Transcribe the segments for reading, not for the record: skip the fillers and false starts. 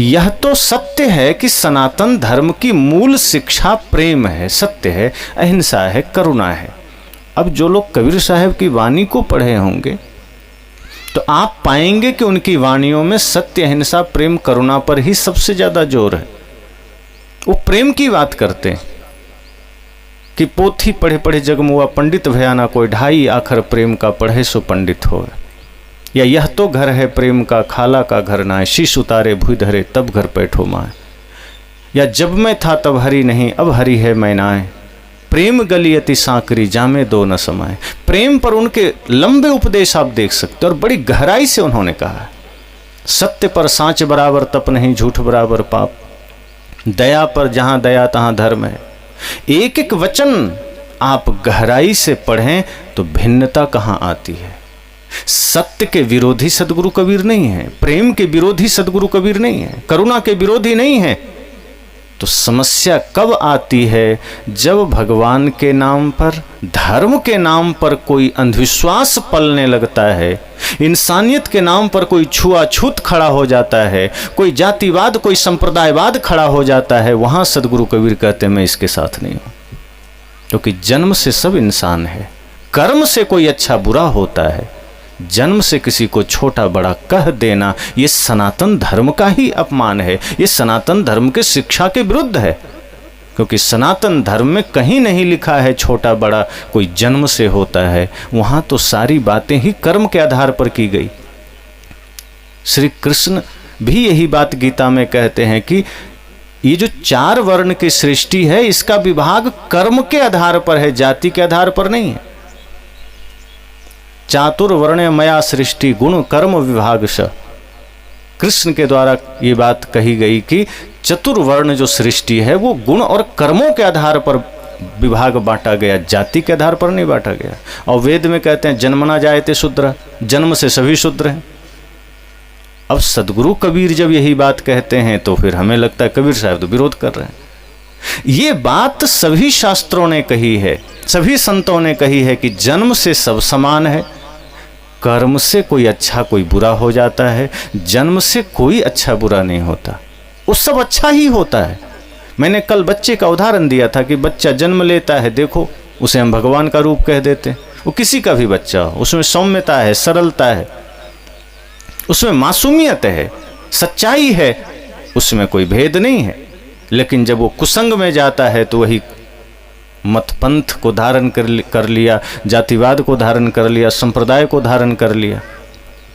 यह तो सत्य है कि सनातन धर्म की मूल शिक्षा प्रेम है, सत्य है, अहिंसा है, करुणा है। अब जो लोग कबीर साहब की वाणी को पढ़े होंगे तो आप पाएंगे कि उनकी वाणियों में सत्य, अहिंसा, प्रेम, करुणा पर ही सबसे ज्यादा जोर है। वो प्रेम की बात करते हैं कि पोथी पढ़े पढ़े जगमुआ पंडित भया ना कोई, ढाई आखर प्रेम का पढ़े सो पंडित हो। या यह तो घर है प्रेम का, खाला का घर ना है, शीश उतारे भूई धरे तब घर बैठो माए। या जब मैं था तब हरी नहीं, अब हरी है मैं नाए, प्रेम गली अति सांकरी जामे दो न समाए। प्रेम पर उनके लंबे उपदेश आप देख सकते, और बड़ी गहराई से उन्होंने कहा है। सत्य पर सांच बराबर तप नहीं, झूठ बराबर पाप, दया पर जहां दया तहां धर्म है। एक एक वचन आप गहराई से पढ़ें तो भिन्नता कहां आती है। सत्य के विरोधी सदगुरु कबीर नहीं है, प्रेम के विरोधी सदगुरु कबीर नहीं है, करुणा के विरोधी नहीं है। तो समस्या कब आती है? जब भगवान के नाम पर, धर्म के नाम पर कोई अंधविश्वास पलने लगता है, इंसानियत के नाम पर कोई छुआछूत खड़ा हो जाता है, कोई जातिवाद, कोई संप्रदायवाद खड़ा हो जाता है, वहां सदगुरु कबीर कहते हैं मैं इसके साथ नहीं हूं। क्योंकि जन्म से सब इंसान है, कर्म से कोई अच्छा बुरा होता है, जन्म से किसी को छोटा बड़ा कह देना ये सनातन धर्म का ही अपमान है, ये सनातन धर्म के शिक्षा के विरुद्ध है। क्योंकि सनातन धर्म में कहीं नहीं लिखा है छोटा बड़ा कोई जन्म से होता है, वहां तो सारी बातें ही कर्म के आधार पर की गई। श्री कृष्ण भी यही बात गीता में कहते हैं कि ये जो 4 वर्ण की सृष्टि है इसका विभाग कर्म के आधार पर है, जाति के आधार पर नहीं है। चातुर्वर्ण मया सृष्टि गुण कर्म विभाग स। कृष्ण के द्वारा ये बात कही गई कि चतुर्वर्ण जो सृष्टि है वो गुण और कर्मों के आधार पर विभाग बांटा गया, जाति के आधार पर नहीं बांटा गया। और वेद में कहते हैं जन्मना जायते शूद्र, जन्म से सभी शूद्र हैं। अब सदगुरु कबीर जब यही बात कहते हैं तो फिर हमें लगता है कबीर साहब तो विरोध कर रहे हैं। ये बात सभी शास्त्रों ने कही है, सभी संतों ने कही है कि जन्म से सब समान है, कर्म से कोई अच्छा कोई बुरा हो जाता है, जन्म से कोई अच्छा बुरा नहीं होता, वो सब अच्छा ही होता है। मैंने कल बच्चे का उदाहरण दिया था कि बच्चा जन्म लेता है, देखो उसे हम भगवान का रूप कह देते हैं। वो किसी का भी बच्चा हो, उसमें सौम्यता है, सरलता है, उसमें मासूमियत है, सच्चाई है, उसमें कोई भेद नहीं है। लेकिन जब वो कुसंग में जाता है तो वही मतपंथ को धारण कर लिया, जातिवाद को धारण कर लिया, संप्रदाय को धारण कर लिया।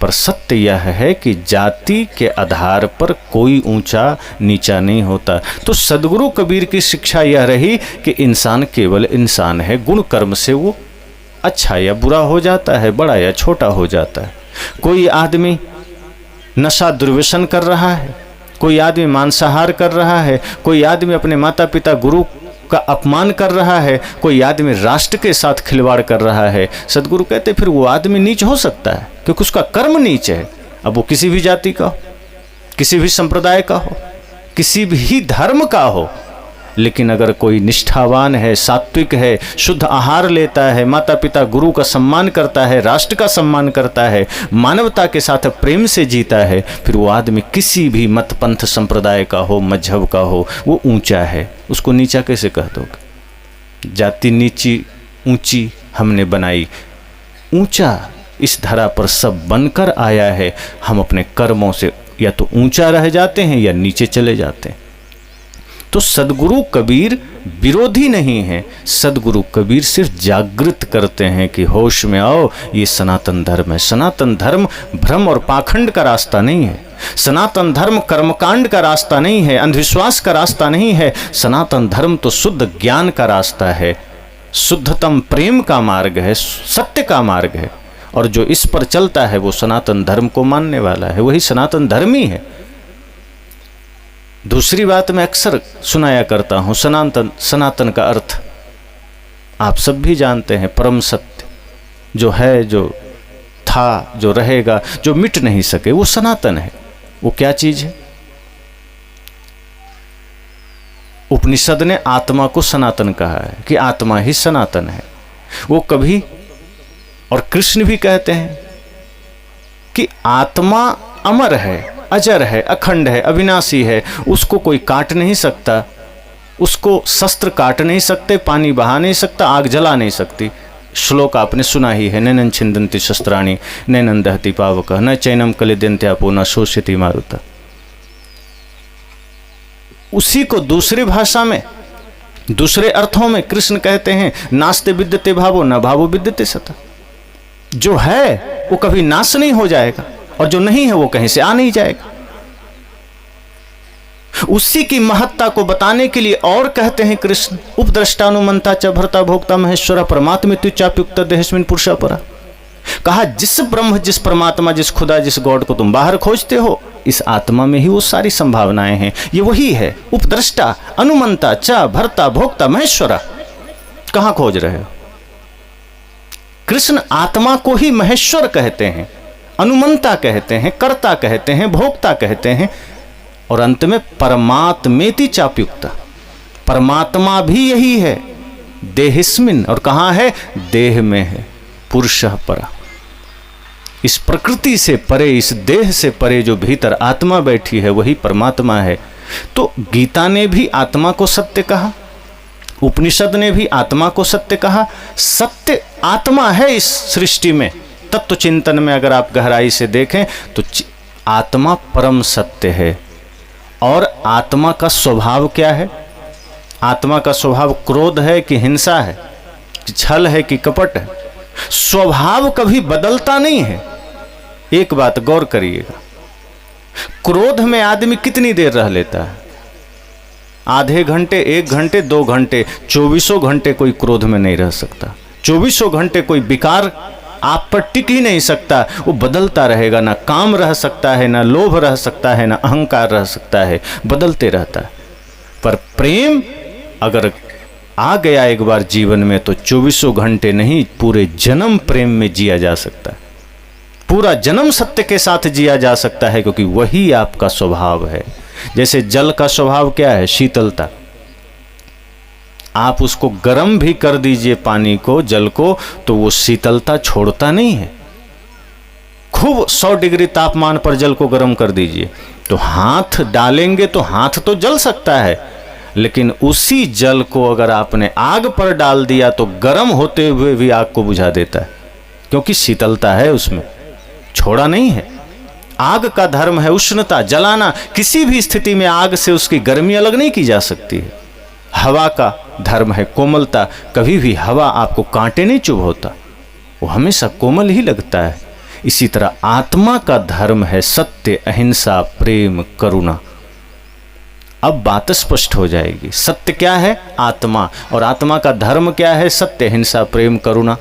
पर सत्य यह है कि जाति के आधार पर कोई ऊंचा नीचा नहीं होता। तो सदगुरु कबीर की शिक्षा यह रही कि इंसान केवल इंसान है, गुण कर्म से वो अच्छा या बुरा हो जाता है, बड़ा या छोटा हो जाता है। कोई आदमी नशा दुर्व्यसन कर रहा है, कोई आदमी मांसाहार कर रहा है, कोई आदमी अपने माता पिता गुरु का अपमान कर रहा है, कोई आदमी राष्ट्र के साथ खिलवाड़ कर रहा है। सदगुरु कहते फिर वो आदमी नीच हो सकता है क्योंकि उसका कर्म नीच है। अब वो किसी भी जाति का हो, किसी भी संप्रदाय का हो, किसी भी धर्म का हो, लेकिन अगर कोई निष्ठावान है, सात्विक है, शुद्ध आहार लेता है, माता पिता गुरु का सम्मान करता है, राष्ट्र का सम्मान करता है, मानवता के साथ प्रेम से जीता है, फिर वो आदमी किसी भी मत पंथ संप्रदाय का हो, मजहब का हो, वो ऊंचा है। उसको नीचा कैसे कह दोगे? जाति नीची ऊंची हमने बनाई, ऊंचा इस धरा पर सब बनकर आया है। हम अपने कर्मों से या तो ऊंचा रह जाते हैं या नीचे चले जाते हैं। तो सदगुरु कबीर विरोधी नहीं है, सदगुरु कबीर सिर्फ जागृत करते हैं कि होश में आओ, ये सनातन धर्म है। सनातन धर्म भ्रम और पाखंड का रास्ता नहीं है, सनातन धर्म कर्मकांड का रास्ता नहीं है, अंधविश्वास का रास्ता नहीं है। सनातन धर्म तो शुद्ध ज्ञान का रास्ता है, शुद्धतम प्रेम का मार्ग है, सत्य का मार्ग है। और जो इस पर चलता है वो सनातन धर्म को मानने वाला है, वही सनातन धर्मी है। दूसरी बात मैं अक्सर सुनाया करता हूँ, सनातन का अर्थ आप सब भी जानते हैं, परम सत्य जो है, जो था, जो रहेगा, जो मिट नहीं सके, वो सनातन है। वो क्या चीज है? उपनिषद ने आत्मा को सनातन कहा है कि आत्मा ही सनातन है। वो कभी, और कृष्ण भी कहते हैं कि आत्मा अमर है, अजर है, अखंड है, अविनाशी है, उसको कोई काट नहीं सकता, उसको शस्त्र काट नहीं सकते, पानी बहा नहीं सकता, आग जला नहीं सकती। श्लोक आपने सुना ही है, नैनन छिंदन्ति शस्त्राणि नैनन दहति पावकः न चैनम कलिदन्त्यापो न शोष्यति मारुतः। उसी को दूसरी भाषा में, दूसरे अर्थों में कृष्ण कहते हैं नास्ते विद्यते भावो न भावो विद्यते सतः। जो है वो कभी नाश नहीं हो जाएगा और जो नहीं है वो कहीं से आ नहीं जाएगा। उसी की महत्ता को बताने के लिए और कहते हैं कृष्ण उपद्रष्टानुमंता च भर्ता भोक्ता महेश्वरा परमात्मेतु चाप्युक्त देहस्मिन् पुरुषा परा। कहा जिस ब्रह्म, जिस परमात्मा, जिस खुदा, जिस गॉड को तुम बाहर खोजते हो, इस आत्मा में ही वो सारी संभावनाएं हैं। ये वही है उपद्रष्टा अनुमंता च भर्ता भोक्ता महेश्वरा। कहां खोज रहे हो? कृष्ण आत्मा को ही महेश्वर कहते हैं, अनुमंता कहते हैं, कर्ता कहते हैं, भोक्ता कहते हैं, और अंत में परमात्मेति चाप्युक्त। परमात्मा भी यही है, देहिस्मिन, और कहां है? देह में है, पुरुषः परा। इस प्रकृति से परे, इस देह से परे जो भीतर आत्मा बैठी है वही परमात्मा है। तो गीता ने भी आत्मा को सत्य कहा, उपनिषद ने भी आत्मा को सत्य कहा। सत्य आत्मा है इस सृष्टि में। तत्व चिंतन में अगर आप गहराई से देखें तो आत्मा परम सत्य है। और आत्मा का स्वभाव क्या है? आत्मा का स्वभाव क्रोध है कि हिंसा है, कि छल है, कि कपट है? स्वभाव कभी बदलता नहीं है। एक बात गौर करिएगा, क्रोध में आदमी कितनी देर रह लेता है? आधे घंटे, 1 घंटे, 2 घंटे, 24 घंटे कोई क्रोध में नहीं रह सकता। 24 घंटे कोई विकार आप पर टिक ही नहीं सकता, वो बदलता रहेगा। ना काम रह सकता है, ना लोभ रह सकता है, ना अहंकार रह सकता है, बदलते रहता है। पर प्रेम अगर आ गया एक बार जीवन में तो 24 घंटे नहीं, पूरे जन्म प्रेम में जिया जा सकता है, पूरा जन्म सत्य के साथ जिया जा सकता है, क्योंकि वही आपका स्वभाव है। जैसे जल का स्वभाव क्या है? शीतलता। आप उसको गर्म भी कर दीजिए पानी को, जल को, तो वो शीतलता छोड़ता नहीं है। खूब 100 डिग्री तापमान पर जल को गर्म कर दीजिए तो हाथ डालेंगे तो हाथ तो जल सकता है, लेकिन उसी जल को अगर आपने आग पर डाल दिया तो गर्म होते हुए भी आग को बुझा देता है, क्योंकि शीतलता है उसमें, छोड़ा नहीं है। आग का धर्म है उष्णता, जलाना। किसी भी स्थिति में आग से उसकी गर्मी अलग नहीं की जा सकती है। हवा का धर्म है कोमलता, कभी भी हवा आपको कांटे नहीं चुभोता, वो हमेशा कोमल ही लगता है। इसी तरह आत्मा का धर्म है सत्य, अहिंसा, प्रेम, करुणा। अब बात स्पष्ट हो जाएगी। सत्य क्या है? आत्मा। और आत्मा का धर्म क्या है? सत्य, अहिंसा, प्रेम, करुणा।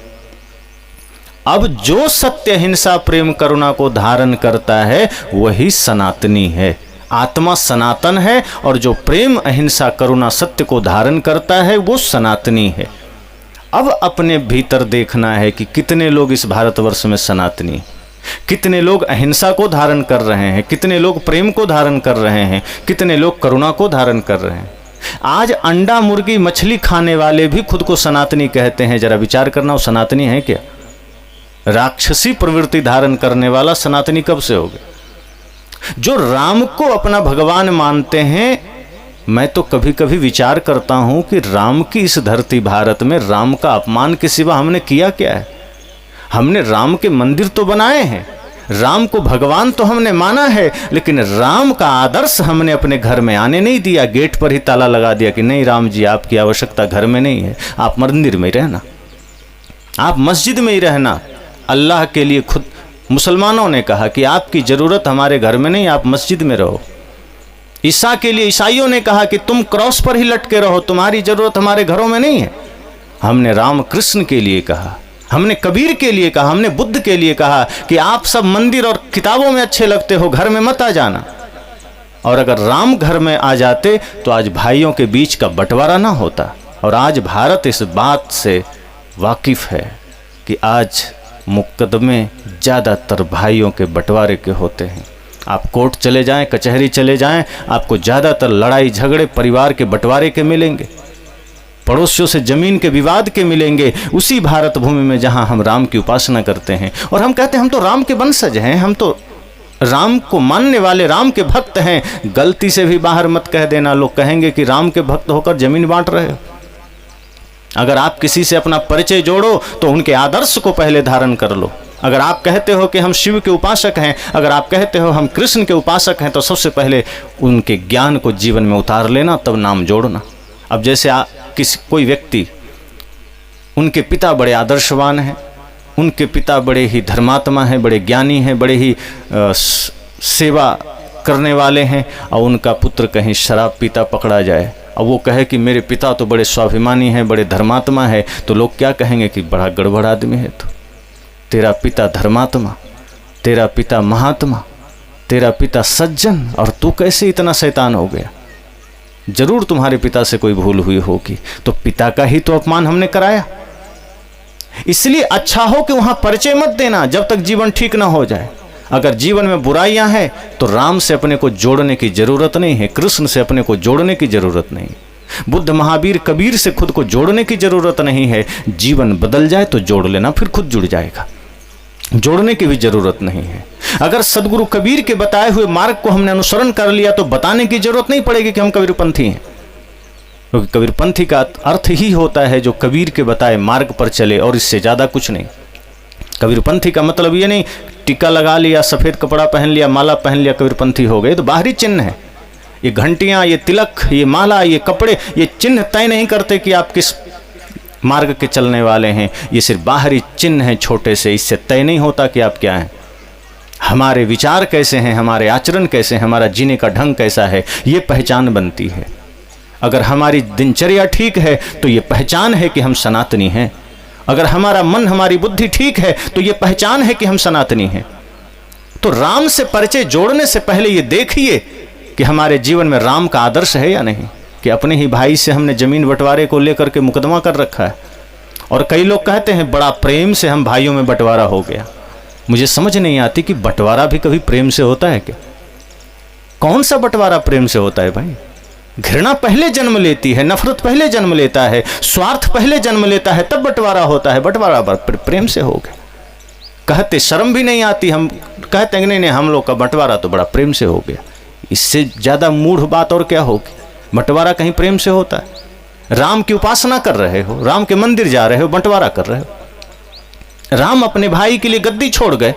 अब जो सत्य, अहिंसा, प्रेम, करुणा को धारण करता है वही सनातनी है। आत्मा सनातन है, और जो प्रेम, अहिंसा, करुणा, सत्य को धारण करता है वो सनातनी है। अब अपने भीतर देखना है कि कितने लोग इस भारतवर्ष में सनातनी, कितने लोग अहिंसा को धारण कर रहे हैं, कितने लोग प्रेम को धारण कर रहे हैं, कितने लोग करुणा को धारण कर रहे हैं। आज अंडा, मुर्गी, मछली खाने वाले भी खुद को सनातनी कहते हैं। जरा विचार करना, वो सनातनी है क्या? राक्षसी प्रवृत्ति धारण करने वाला सनातनी कब से हो गया? जो राम को अपना भगवान मानते हैं, मैं तो कभी कभी विचार करता हूं कि राम की इस धरती भारत में राम का अपमान के सिवा हमने किया क्या है? हमने राम के मंदिर तो बनाए हैं, राम को भगवान तो हमने माना है, लेकिन राम का आदर्श हमने अपने घर में आने नहीं दिया। गेट पर ही ताला लगा दिया कि नहीं राम जी, आपकी आवश्यकता घर में नहीं है, आप मंदिर में ही रहना, आप मस्जिद में ही रहना। अल्लाह के लिए खुद मुसलमानों ने कहा कि आपकी ज़रूरत हमारे घर में नहीं, आप मस्जिद में रहो। ईसा के लिए ईसाइयों ने कहा कि तुम क्रॉस पर ही लटके रहो, तुम्हारी ज़रूरत हमारे घरों में नहीं है। हमने राम कृष्ण के लिए कहा, हमने कबीर के लिए कहा, हमने बुद्ध के लिए कहा कि आप सब मंदिर और किताबों में अच्छे लगते हो, घर में मत आ जाना। और अगर राम घर में आ जाते तो आज भाइयों के बीच का बंटवारा ना होता। और आज भारत इस बात से वाकिफ है कि आज मुकदमे ज़्यादातर भाइयों के बंटवारे के होते हैं। आप कोर्ट चले जाएं, कचहरी चले जाएं, आपको ज़्यादातर लड़ाई झगड़े परिवार के बंटवारे के मिलेंगे, पड़ोसियों से ज़मीन के विवाद के मिलेंगे, उसी भारत भूमि में जहां हम राम की उपासना करते हैं। और हम कहते हैं हम तो राम के वंशज हैं, हम तो राम को मानने वाले, राम के भक्त हैं, गलती से भी बाहर मत कह देना, लोग कहेंगे कि राम के भक्त होकर जमीन बांट रहे हो। अगर आप किसी से अपना परिचय जोड़ो तो उनके आदर्श को पहले धारण कर लो। अगर आप कहते हो कि हम शिव के उपासक हैं, अगर आप कहते हो हम कृष्ण के उपासक हैं, तो सबसे पहले उनके ज्ञान को जीवन में उतार लेना, तब नाम जोड़ना। अब जैसे कोई व्यक्ति, उनके पिता बड़े आदर्शवान हैं, उनके पिता बड़े ही धर्मात्मा हैं, बड़े ज्ञानी हैं, बड़े ही सेवा करने वाले हैं, और उनका पुत्र कहीं शराब पीता पकड़ा जाए, और वो कहे कि मेरे पिता तो बड़े स्वाभिमानी हैं, बड़े धर्मात्मा है, तो लोग क्या कहेंगे कि बड़ा गड़बड़ आदमी है। तो तेरा पिता धर्मात्मा, तेरा पिता महात्मा, तेरा पिता सज्जन, और तू कैसे इतना शैतान हो गया? जरूर तुम्हारे पिता से कोई भूल हुई होगी। तो पिता का ही तो अपमान हमने कराया। इसलिए अच्छा हो कि वहां परिचय मत देना जब तक जीवन ठीक ना हो जाए। अगर जीवन में बुराइयां हैं तो राम से अपने को जोड़ने की जरूरत नहीं है, कृष्ण से अपने को जोड़ने की जरूरत नहीं, बुद्ध महावीर कबीर से खुद को जोड़ने की जरूरत नहीं है। जीवन बदल जाए तो जोड़ लेना, फिर खुद जुड़ जाएगा, जोड़ने की भी जरूरत नहीं है। अगर सदगुरु कबीर के बताए हुए मार्ग को हमने अनुसरण कर लिया तो बताने की जरूरत नहीं पड़ेगी कि हम कबीरपंथी हैं, क्योंकि कबीरपंथी का अर्थ ही होता है जो कबीर के बताए मार्ग पर चले, और इससे ज़्यादा कुछ नहीं। कबीरपंथी का मतलब ये नहीं टीका लगा लिया, सफ़ेद कपड़ा पहन लिया, माला पहन लिया, कबीरपंथी हो गए। तो बाहरी चिन्ह है, ये घंटियाँ, ये तिलक, ये माला, ये कपड़े, ये चिन्ह तय नहीं करते कि आप किस मार्ग के चलने वाले हैं। ये सिर्फ बाहरी चिन्ह हैं छोटे से, इससे तय नहीं होता कि आप क्या हैं। हमारे विचार कैसे हैं, हमारे आचरण कैसे हैं, हमारा जीने का ढंग कैसा है, ये पहचान बनती है। अगर हमारी दिनचर्या ठीक है तो ये पहचान है कि हम सनातनी हैं। अगर हमारा मन, हमारी बुद्धि ठीक है तो ये पहचान है कि हम सनातनी हैं। तो राम से परिचय जोड़ने से पहले ये देखिए कि हमारे जीवन में राम का आदर्श है या नहीं, कि अपने ही भाई से हमने जमीन बंटवारे को लेकर के मुकदमा कर रखा है। और कई लोग कहते हैं बड़ा प्रेम से हम भाइयों में बंटवारा हो गया। मुझे समझ नहीं आती कि बंटवारा भी कभी प्रेम से होता है क्या? कौन सा बंटवारा प्रेम से होता है भाई? घृणा पहले जन्म लेती है, नफरत पहले जन्म लेता है, स्वार्थ पहले जन्म लेता है, तब बंटवारा होता है। बंटवारा प्रेम से हो गया। कहते शर्म भी नहीं आती, हम कहते हैं नहीं हम लोग का बंटवारा तो बड़ा प्रेम से हो गया। इससे ज़्यादा मूढ़ बात और क्या होगी? बंटवारा कहीं प्रेम से होता है? राम की उपासना कर रहे हो, राम के मंदिर जा रहे हो, बंटवारा कर रहे हो। राम अपने भाई के लिए गद्दी छोड़ गए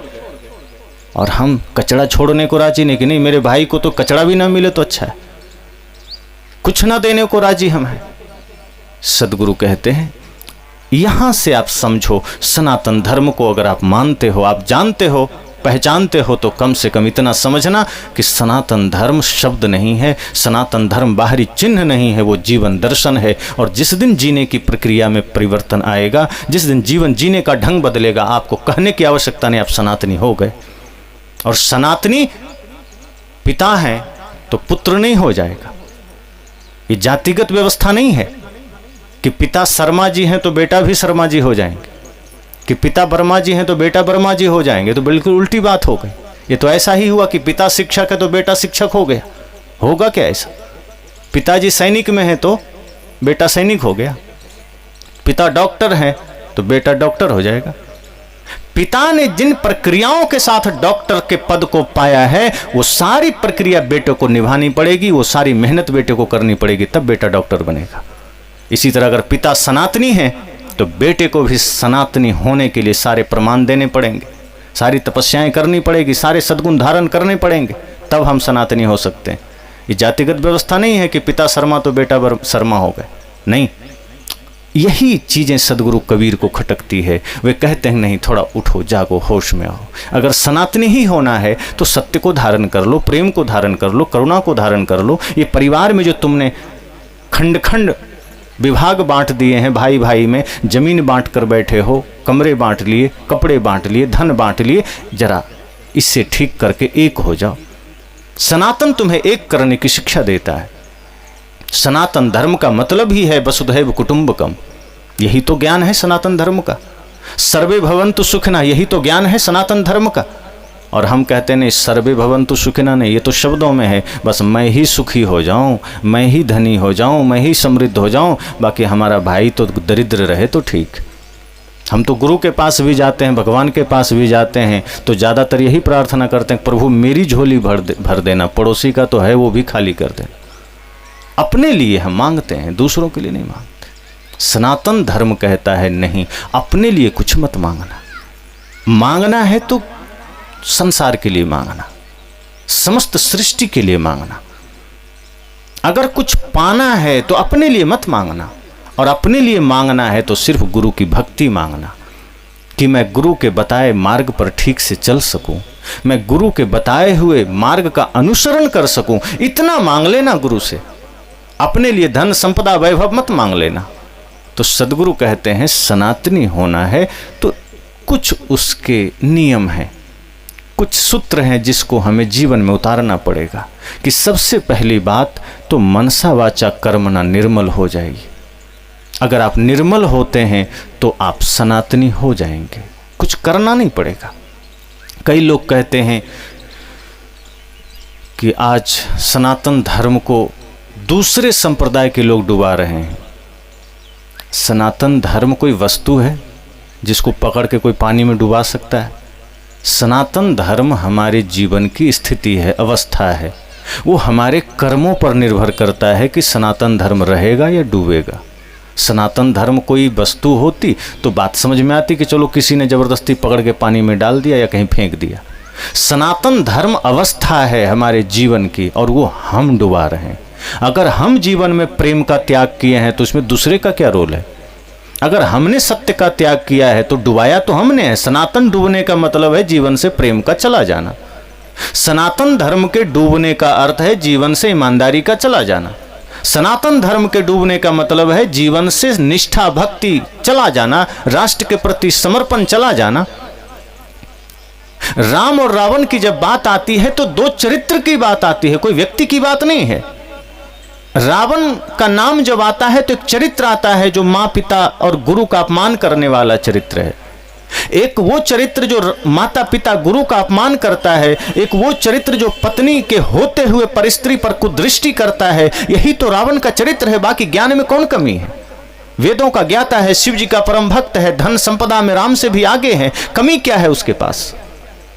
और हम कचड़ा छोड़ने को राजी नहीं, कि नहीं मेरे भाई को तो कचड़ा भी ना मिले तो अच्छा है, कुछ ना देने को राजी हम हैं। सदगुरु कहते हैं यहां से आप समझो, सनातन धर्म को अगर आप मानते हो, आप जानते हो, पहचानते हो, तो कम से कम इतना समझना कि सनातन धर्म शब्द नहीं है, सनातन धर्म बाहरी चिन्ह नहीं है, वो जीवन दर्शन है। और जिस दिन जीने की प्रक्रिया में परिवर्तन आएगा, जिस दिन जीवन जीने का ढंग बदलेगा, आपको कहने की आवश्यकता नहीं, आप सनातनी हो गए। और सनातनी पिता हैं तो पुत्र नहीं हो जाएगा। ये जातिगत व्यवस्था नहीं है कि पिता शर्मा जी हैं तो बेटा भी शर्मा जी हो जाएंगे, कि पिता वर्मा जी हैं तो बेटा वर्मा जी हो जाएंगे। तो बिल्कुल उल्टी बात हो गई। ये तो ऐसा ही हुआ कि पिता शिक्षक है तो बेटा शिक्षक हो गया। होगा क्या ऐसा? पिताजी सैनिक में है तो बेटा सैनिक हो गया, पिता डॉक्टर है तो बेटा डॉक्टर हो जाएगा। पिता ने जिन प्रक्रियाओं के साथ डॉक्टर के पद को पाया है, वो सारी प्रक्रिया बेटे को निभानी पड़ेगी, वो सारी मेहनत बेटे को करनी पड़ेगी, तब बेटा डॉक्टर बनेगा। इसी तरह अगर पिता सनातनी है तो बेटे को भी सनातनी होने के लिए सारे प्रमाण देने पड़ेंगे, सारी तपस्याएं करनी पड़ेगी, सारे सद्गुण धारण करने पड़ेंगे, तब हम सनातनी हो सकते हैं। ये जातिगत व्यवस्था नहीं है कि पिता शर्मा तो बेटा शर्मा हो गए, नहीं। यही चीज़ें सदगुरु कबीर को खटकती है। वे कहते हैं नहीं, थोड़ा उठो, जागो, होश में आओ। अगर सनातनी ही होना है तो सत्य को धारण कर लो, प्रेम को धारण कर लो, करुणा को धारण कर लो। ये परिवार में जो तुमने खंड खंड विभाग बांट दिए हैं, भाई भाई में जमीन बांट कर बैठे हो, कमरे बांट लिए, कपड़े बांट लिए, धन बांट लिए, जरा इससे ठीक करके एक हो जाओ। सनातन तुम्हें एक करने की शिक्षा देता है। सनातन धर्म का मतलब ही है वसुधैव कुटुंबकम। यही तो ज्ञान है सनातन धर्म का। सर्वे भवन्तु सुखिनः, यही तो ज्ञान है सनातन धर्म का। और हम कहते नहीं सर्वे भवन्तु सुखिनः नहीं, ये तो शब्दों में है, बस मैं ही सुखी हो जाऊं, मैं ही धनी हो जाऊं, मैं ही समृद्ध हो जाऊं, बाकी हमारा भाई तो दरिद्र रहे तो ठीक। हम तो गुरु के पास भी जाते हैं, भगवान के पास भी जाते हैं, तो ज़्यादातर यही प्रार्थना करते हैं, प्रभु मेरी झोली भर देना, पड़ोसी का तो है वो भी खाली कर देना। अपने लिए हम मांगते हैं, दूसरों के लिए नहीं मांगते। सनातन धर्म कहता है नहीं, अपने लिए कुछ मत मांगना। मांगना है तो संसार के लिए मांगना, समस्त सृष्टि के लिए मांगना। अगर कुछ पाना है तो अपने लिए मत मांगना, और अपने लिए मांगना है तो सिर्फ गुरु की भक्ति मांगना, कि मैं गुरु के बताए मार्ग पर ठीक से चल सकूं, मैं गुरु के बताए हुए मार्ग का अनुसरण कर सकूं। इतना मांग लेना गुरु से। अपने लिए धन संपदा वैभव मत मांग लेना। तो सदगुरु कहते हैं सनातनी होना है तो कुछ उसके नियम हैं, कुछ सूत्र हैं जिसको हमें जीवन में उतारना पड़ेगा। कि सबसे पहली बात तो मनसा वाचा कर्मणा निर्मल हो जाएगी। अगर आप निर्मल होते हैं तो आप सनातनी हो जाएंगे, कुछ करना नहीं पड़ेगा। कई लोग कहते हैं कि आज सनातन धर्म को दूसरे संप्रदाय के लोग डुबा रहे हैं। सनातन धर्म कोई वस्तु है जिसको पकड़ के कोई पानी में डुबा सकता है? सनातन धर्म हमारे जीवन की स्थिति है, अवस्था है। वो हमारे कर्मों पर निर्भर करता है कि सनातन धर्म रहेगा या डूबेगा। सनातन धर्म कोई वस्तु होती तो बात समझ में आती कि चलो किसी ने ज़बरदस्ती पकड़ के पानी में डाल दिया या कहीं फेंक दिया। सनातन धर्म अवस्था है हमारे जीवन की, और वो हम डुबा रहे हैं। अगर हम जीवन में प्रेम का त्याग किए हैं तो उसमें दूसरे का क्या रोल है? अगर हमने सत्य का त्याग किया है तो डुबाया तो हमने है। सनातन डूबने का मतलब है जीवन से प्रेम का चला जाना। सनातन धर्म के डूबने का अर्थ है जीवन से ईमानदारी का चला जाना। सनातन धर्म के डूबने का मतलब है जीवन से निष्ठा भक्ति चला जाना, राष्ट्र के प्रति समर्पण चला जाना। राम और रावण की जब बात आती है तो दो चरित्र की बात आती है, कोई व्यक्ति की बात नहीं है। रावण का नाम जब आता है तो एक चरित्र आता है जो माँ पिता और गुरु का अपमान करने वाला चरित्र है। एक वो चरित्र जो माता पिता गुरु का अपमान करता है, एक वो चरित्र जो पत्नी के होते हुए परिस्त्री पर कुदृष्टि करता है। यही तो रावण का चरित्र है। बाकी ज्ञान में कौन कमी है? वेदों का ज्ञाता है, शिव जी का परम भक्त है, धन संपदा में राम से भी आगे है, कमी क्या है उसके पास?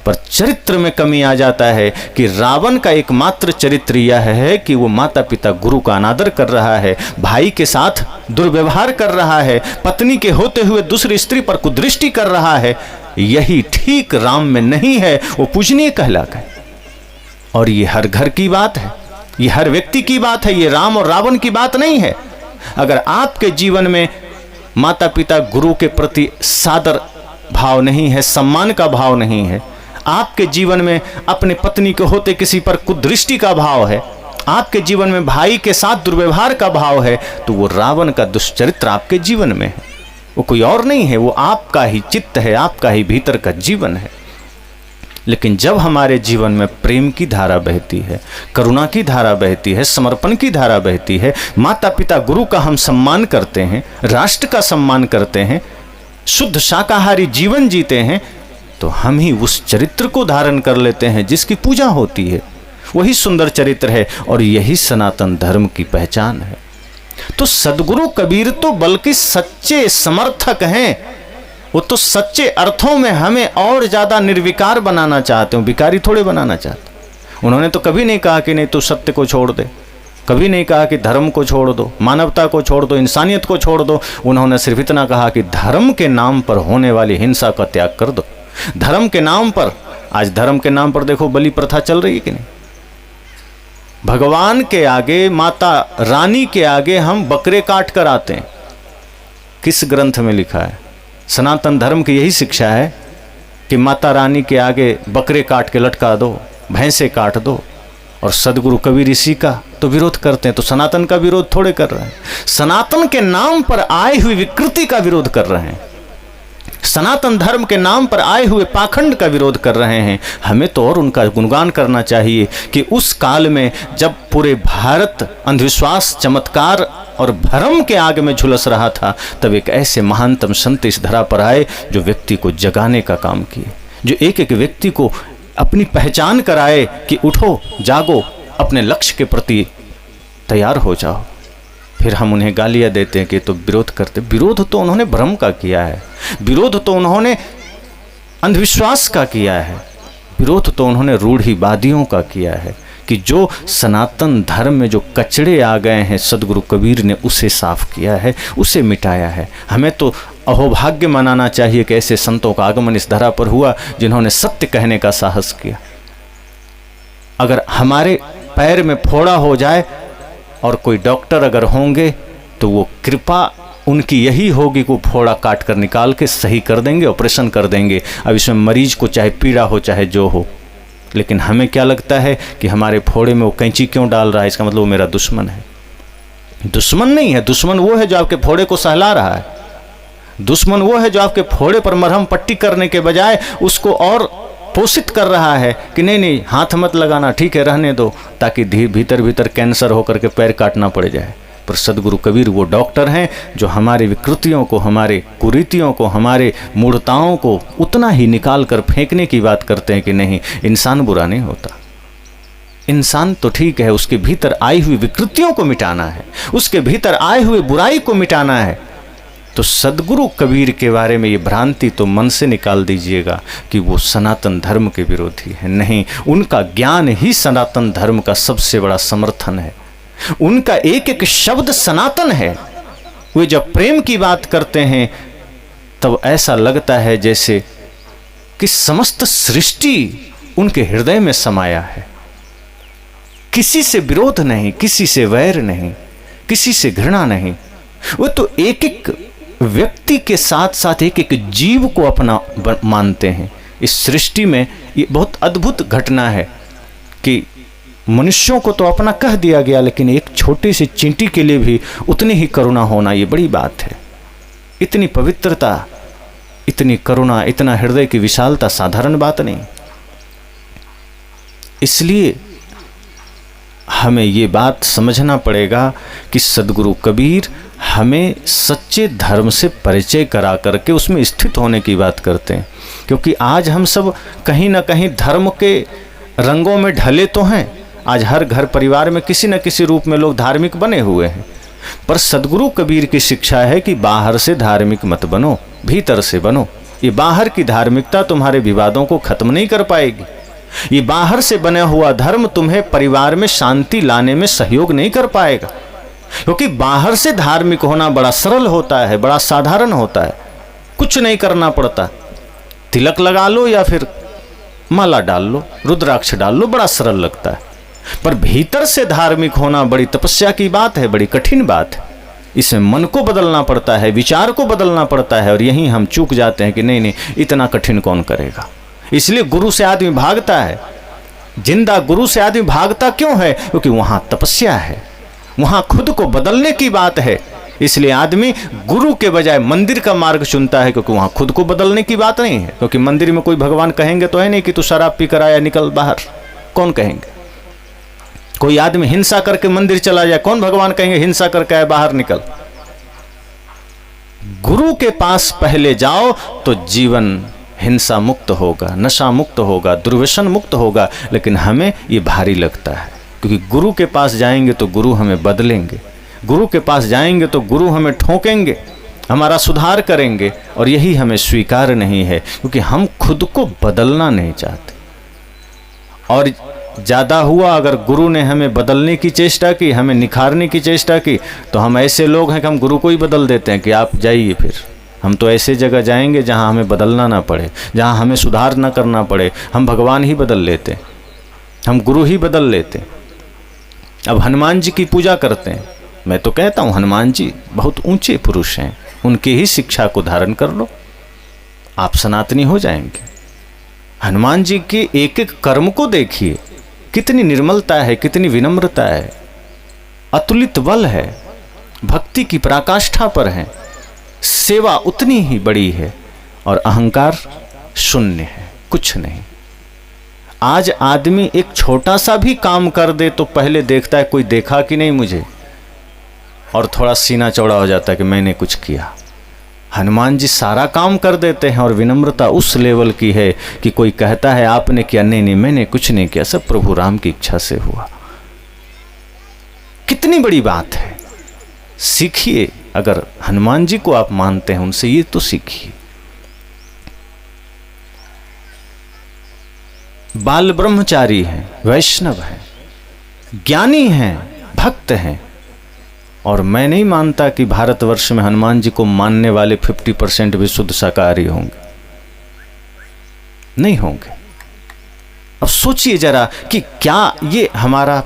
पर चरित्र में कमी आ जाता है कि रावण का एकमात्र चरित्र यह है कि वो माता पिता गुरु का अनादर कर रहा है, भाई के साथ दुर्व्यवहार कर रहा है, पत्नी के होते हुए दूसरी स्त्री पर कुदृष्टि कर रहा है। यही ठीक राम में नहीं है, वो पूजनीय कहलाता है। और ये हर घर की बात है, ये हर व्यक्ति की बात है, ये राम और रावण की बात नहीं है। अगर आपके जीवन में माता पिता गुरु के प्रति सादर भाव नहीं है, सम्मान का भाव नहीं है, आपके जीवन में अपने पत्नी के होते किसी पर कुदृष्टि का भाव है, आपके जीवन में भाई के साथ दुर्व्यवहार का भाव है, तो वो रावण का दुष्चरित्र आपके जीवन में है। वो कोई और नहीं है, वो आपका ही चित्त है, आपका ही भीतर का जीवन है। लेकिन जब हमारे जीवन में प्रेम की धारा बहती है, करुणा की धारा बहती है, समर्पण की धारा बहती है, माता पिता गुरु का हम सम्मान करते हैं, राष्ट्र का सम्मान करते हैं, शुद्ध शाकाहारी जीवन जीते हैं, तो हम ही उस चरित्र को धारण कर लेते हैं जिसकी पूजा होती है। वही सुंदर चरित्र है और यही सनातन धर्म की पहचान है। तो सदगुरु कबीर तो बल्कि सच्चे समर्थक हैं। वो तो सच्चे अर्थों में हमें और ज़्यादा निर्विकार बनाना चाहते हो, भिखारी थोड़े बनाना चाहते। उन्होंने तो कभी नहीं कहा कि नहीं तू सत्य को छोड़ दे, कभी नहीं कहा कि धर्म को छोड़ दो, मानवता को छोड़ दो, इंसानियत को छोड़ दो। उन्होंने सिर्फ इतना कहा कि धर्म के नाम पर होने वाली हिंसा का त्याग कर दो। धर्म के नाम पर, आज धर्म के नाम पर देखो बलि प्रथा चल रही है कि नहीं? भगवान के आगे, माता रानी के आगे हम बकरे काट कर आते हैं। किस ग्रंथ में लिखा है? सनातन धर्म की यही शिक्षा है कि माता रानी के आगे बकरे काट के लटका दो, भैंसे काट दो। और सदगुरु कबीर ऋषि का तो विरोध करते हैं, तो सनातन का विरोध थोड़े कर रहे हैं। सनातन के नाम पर आए हुई विकृति का विरोध कर रहे हैं, सनातन धर्म के नाम पर आए हुए पाखंड का विरोध कर रहे हैं। हमें तो और उनका गुणगान करना चाहिए कि उस काल में जब पूरे भारत अंधविश्वास, चमत्कार और भ्रम के आग में झुलस रहा था, तब एक ऐसे महानतम संत इस धरा पर आए जो व्यक्ति को जगाने का काम किए, जो एक एक व्यक्ति को अपनी पहचान कराए कि उठो, जागो, अपने लक्ष्य के प्रति तैयार हो जाओ। फिर हम उन्हें गालियाँ देते हैं कि तो विरोध करते। विरोध तो उन्होंने भ्रम का किया है, विरोध तो उन्होंने अंधविश्वास का किया है, विरोध तो उन्होंने रूढ़िवादियों का किया है कि जो सनातन धर्म में जो कचड़े आ गए हैं सदगुरु कबीर ने उसे साफ किया है, उसे मिटाया है। हमें तो अहोभाग्य मनाना चाहिए कि ऐसे संतों का आगमन इस धरा पर हुआ जिन्होंने सत्य कहने का साहस किया। अगर हमारे पैर में फोड़ा हो जाए और कोई डॉक्टर अगर होंगे तो वो कृपा उनकी यही होगी कि वो फोड़ा काट कर निकाल के सही कर देंगे, ऑपरेशन कर देंगे। अब इसमें मरीज को चाहे पीड़ा हो चाहे जो हो, लेकिन हमें क्या लगता है कि हमारे फोड़े में वो कैंची क्यों डाल रहा है, इसका मतलब वो मेरा दुश्मन है। दुश्मन नहीं है, दुश्मन वो है जो आपके फोड़े को सहला रहा है। दुश्मन वो है जो आपके फोड़े पर मरहम पट्टी करने के बजाय उसको और पोषित कर रहा है कि नहीं नहीं हाथ मत लगाना, ठीक है रहने दो, ताकि भीतर भीतर कैंसर होकर के पैर काटना पड़ जाए। पर सदगुरु कबीर वो डॉक्टर हैं जो हमारे विकृतियों को, हमारे कुरीतियों को, हमारे मूढ़ताओं को उतना ही निकाल कर फेंकने की बात करते हैं कि नहीं, इंसान बुरा नहीं होता, इंसान तो ठीक है, उसके भीतर आई हुई विकृतियों को मिटाना है, उसके भीतर आए हुए बुराई को मिटाना है। तो सदगुरु कबीर के बारे में ये भ्रांति तो मन से निकाल दीजिएगा कि वो सनातन धर्म के विरोधी है। नहीं, उनका ज्ञान ही सनातन धर्म का सबसे बड़ा समर्थन है। उनका एक एक शब्द सनातन है। वे जब प्रेम की बात करते हैं तब ऐसा लगता है जैसे कि समस्त सृष्टि उनके हृदय में समाया है। किसी से विरोध नहीं, किसी से वैर नहीं, किसी से घृणा नहीं। वो तो एक एक व्यक्ति के साथ साथ एक एक जीव को अपना मानते हैं। इस सृष्टि में ये बहुत अद्भुत घटना है कि मनुष्यों को तो अपना कह दिया गया, लेकिन एक छोटी सी चींटी के लिए भी उतनी ही करुणा होना ये बड़ी बात है। इतनी पवित्रता, इतनी करुणा, इतना हृदय की विशालता साधारण बात नहीं। इसलिए हमें ये बात समझना पड़ेगा कि सदगुरु कबीर हमें सच्चे धर्म से परिचय करा करके उसमें स्थित होने की बात करते हैं। क्योंकि आज हम सब कहीं ना कहीं धर्म के रंगों में ढले तो हैं। आज हर घर परिवार में किसी न किसी रूप में लोग धार्मिक बने हुए हैं, पर सदगुरु कबीर की शिक्षा है कि बाहर से धार्मिक मत बनो, भीतर से बनो। ये बाहर की धार्मिकता तुम्हारे विवादों को खत्म नहीं कर पाएगी। ये बाहर से बना हुआ धर्म तुम्हें परिवार में शांति लाने में सहयोग नहीं कर पाएगा। क्योंकि बाहर से धार्मिक होना बड़ा सरल होता है, बड़ा साधारण होता है, कुछ नहीं करना पड़ता। तिलक लगा लो या फिर माला डाल लो, रुद्राक्ष डाल लो, बड़ा सरल लगता है। पर भीतर से धार्मिक होना बड़ी तपस्या की बात है, बड़ी कठिन बात है। इसमें मन को बदलना पड़ता है, विचार को बदलना पड़ता है, और यहीं हम चूक जाते हैं कि नहीं नहीं इतना कठिन कौन करेगा। इसलिए गुरु से आदमी भागता है। जिंदा गुरु से आदमी भागता क्यों है? क्योंकि वहां तपस्या है, वहां खुद को बदलने की बात है। इसलिए आदमी गुरु के बजाय मंदिर का मार्ग चुनता है, क्योंकि वहां खुद को बदलने की बात नहीं है। क्योंकि मंदिर में कोई भगवान कहेंगे तो है नहीं कि तू शराब पी कर आया निकल बाहर, कौन कहेंगे? कोई आदमी हिंसा करके मंदिर चला जाए, कौन भगवान कहेंगे हिंसा करके आया बाहर निकल। गुरु के पास पहले जाओ तो जीवन हिंसा मुक्त होगा, नशा मुक्त होगा, दुर्व्यसन मुक्त होगा। लेकिन हमें ये भारी लगता है, क्योंकि गुरु के पास जाएंगे तो गुरु हमें बदलेंगे, गुरु के पास जाएंगे तो गुरु हमें ठोकेंगे, हमारा सुधार करेंगे, और यही हमें स्वीकार नहीं है, क्योंकि हम खुद को बदलना नहीं चाहते। और ज़्यादा हुआ अगर गुरु ने हमें बदलने की चेष्टा की, हमें निखारने की चेष्टा की, तो हम ऐसे लोग हैं कि हम गुरु को ही बदल देते हैं कि आप जाइए। फिर हम तो ऐसे जगह जाएंगे जहां हमें बदलना ना पड़े, जहां हमें सुधार ना करना पड़े। हम भगवान ही बदल लेते, हम गुरु ही बदल लेते। अब हनुमान जी की पूजा करते हैं, मैं तो कहता हूँ हनुमान जी बहुत ऊंचे पुरुष हैं, उनकी ही शिक्षा को धारण कर लो, आप सनातनी हो जाएंगे। हनुमान जी के एक एक कर्म को देखिए, कितनी निर्मलता है, कितनी विनम्रता है, अतुलित बल है, भक्ति की पराकाष्ठा पर है, सेवा उतनी ही बड़ी है, और अहंकार शून्य है, कुछ नहीं। आज आदमी एक छोटा सा भी काम कर दे तो पहले देखता है कोई देखा कि नहीं मुझे, और थोड़ा सीना चौड़ा हो जाता है कि मैंने कुछ किया। हनुमान जी सारा काम कर देते हैं, और विनम्रता उस लेवल की है कि कोई कहता है आपने किया, नहीं नहीं मैंने कुछ नहीं किया, सब प्रभु राम की इच्छा से हुआ। कितनी बड़ी बात है। सीखिए, अगर हनुमान जी को आप मानते हैं उनसे ये तो सीखिए। बाल ब्रह्मचारी हैं, वैष्णव हैं, ज्ञानी हैं, भक्त हैं, और मैं नहीं मानता कि भारतवर्ष में हनुमान जी को मानने वाले 50% भी शुद्ध शाकाहारी होंगे, नहीं होंगे। अब सोचिए जरा कि क्या ये हमारा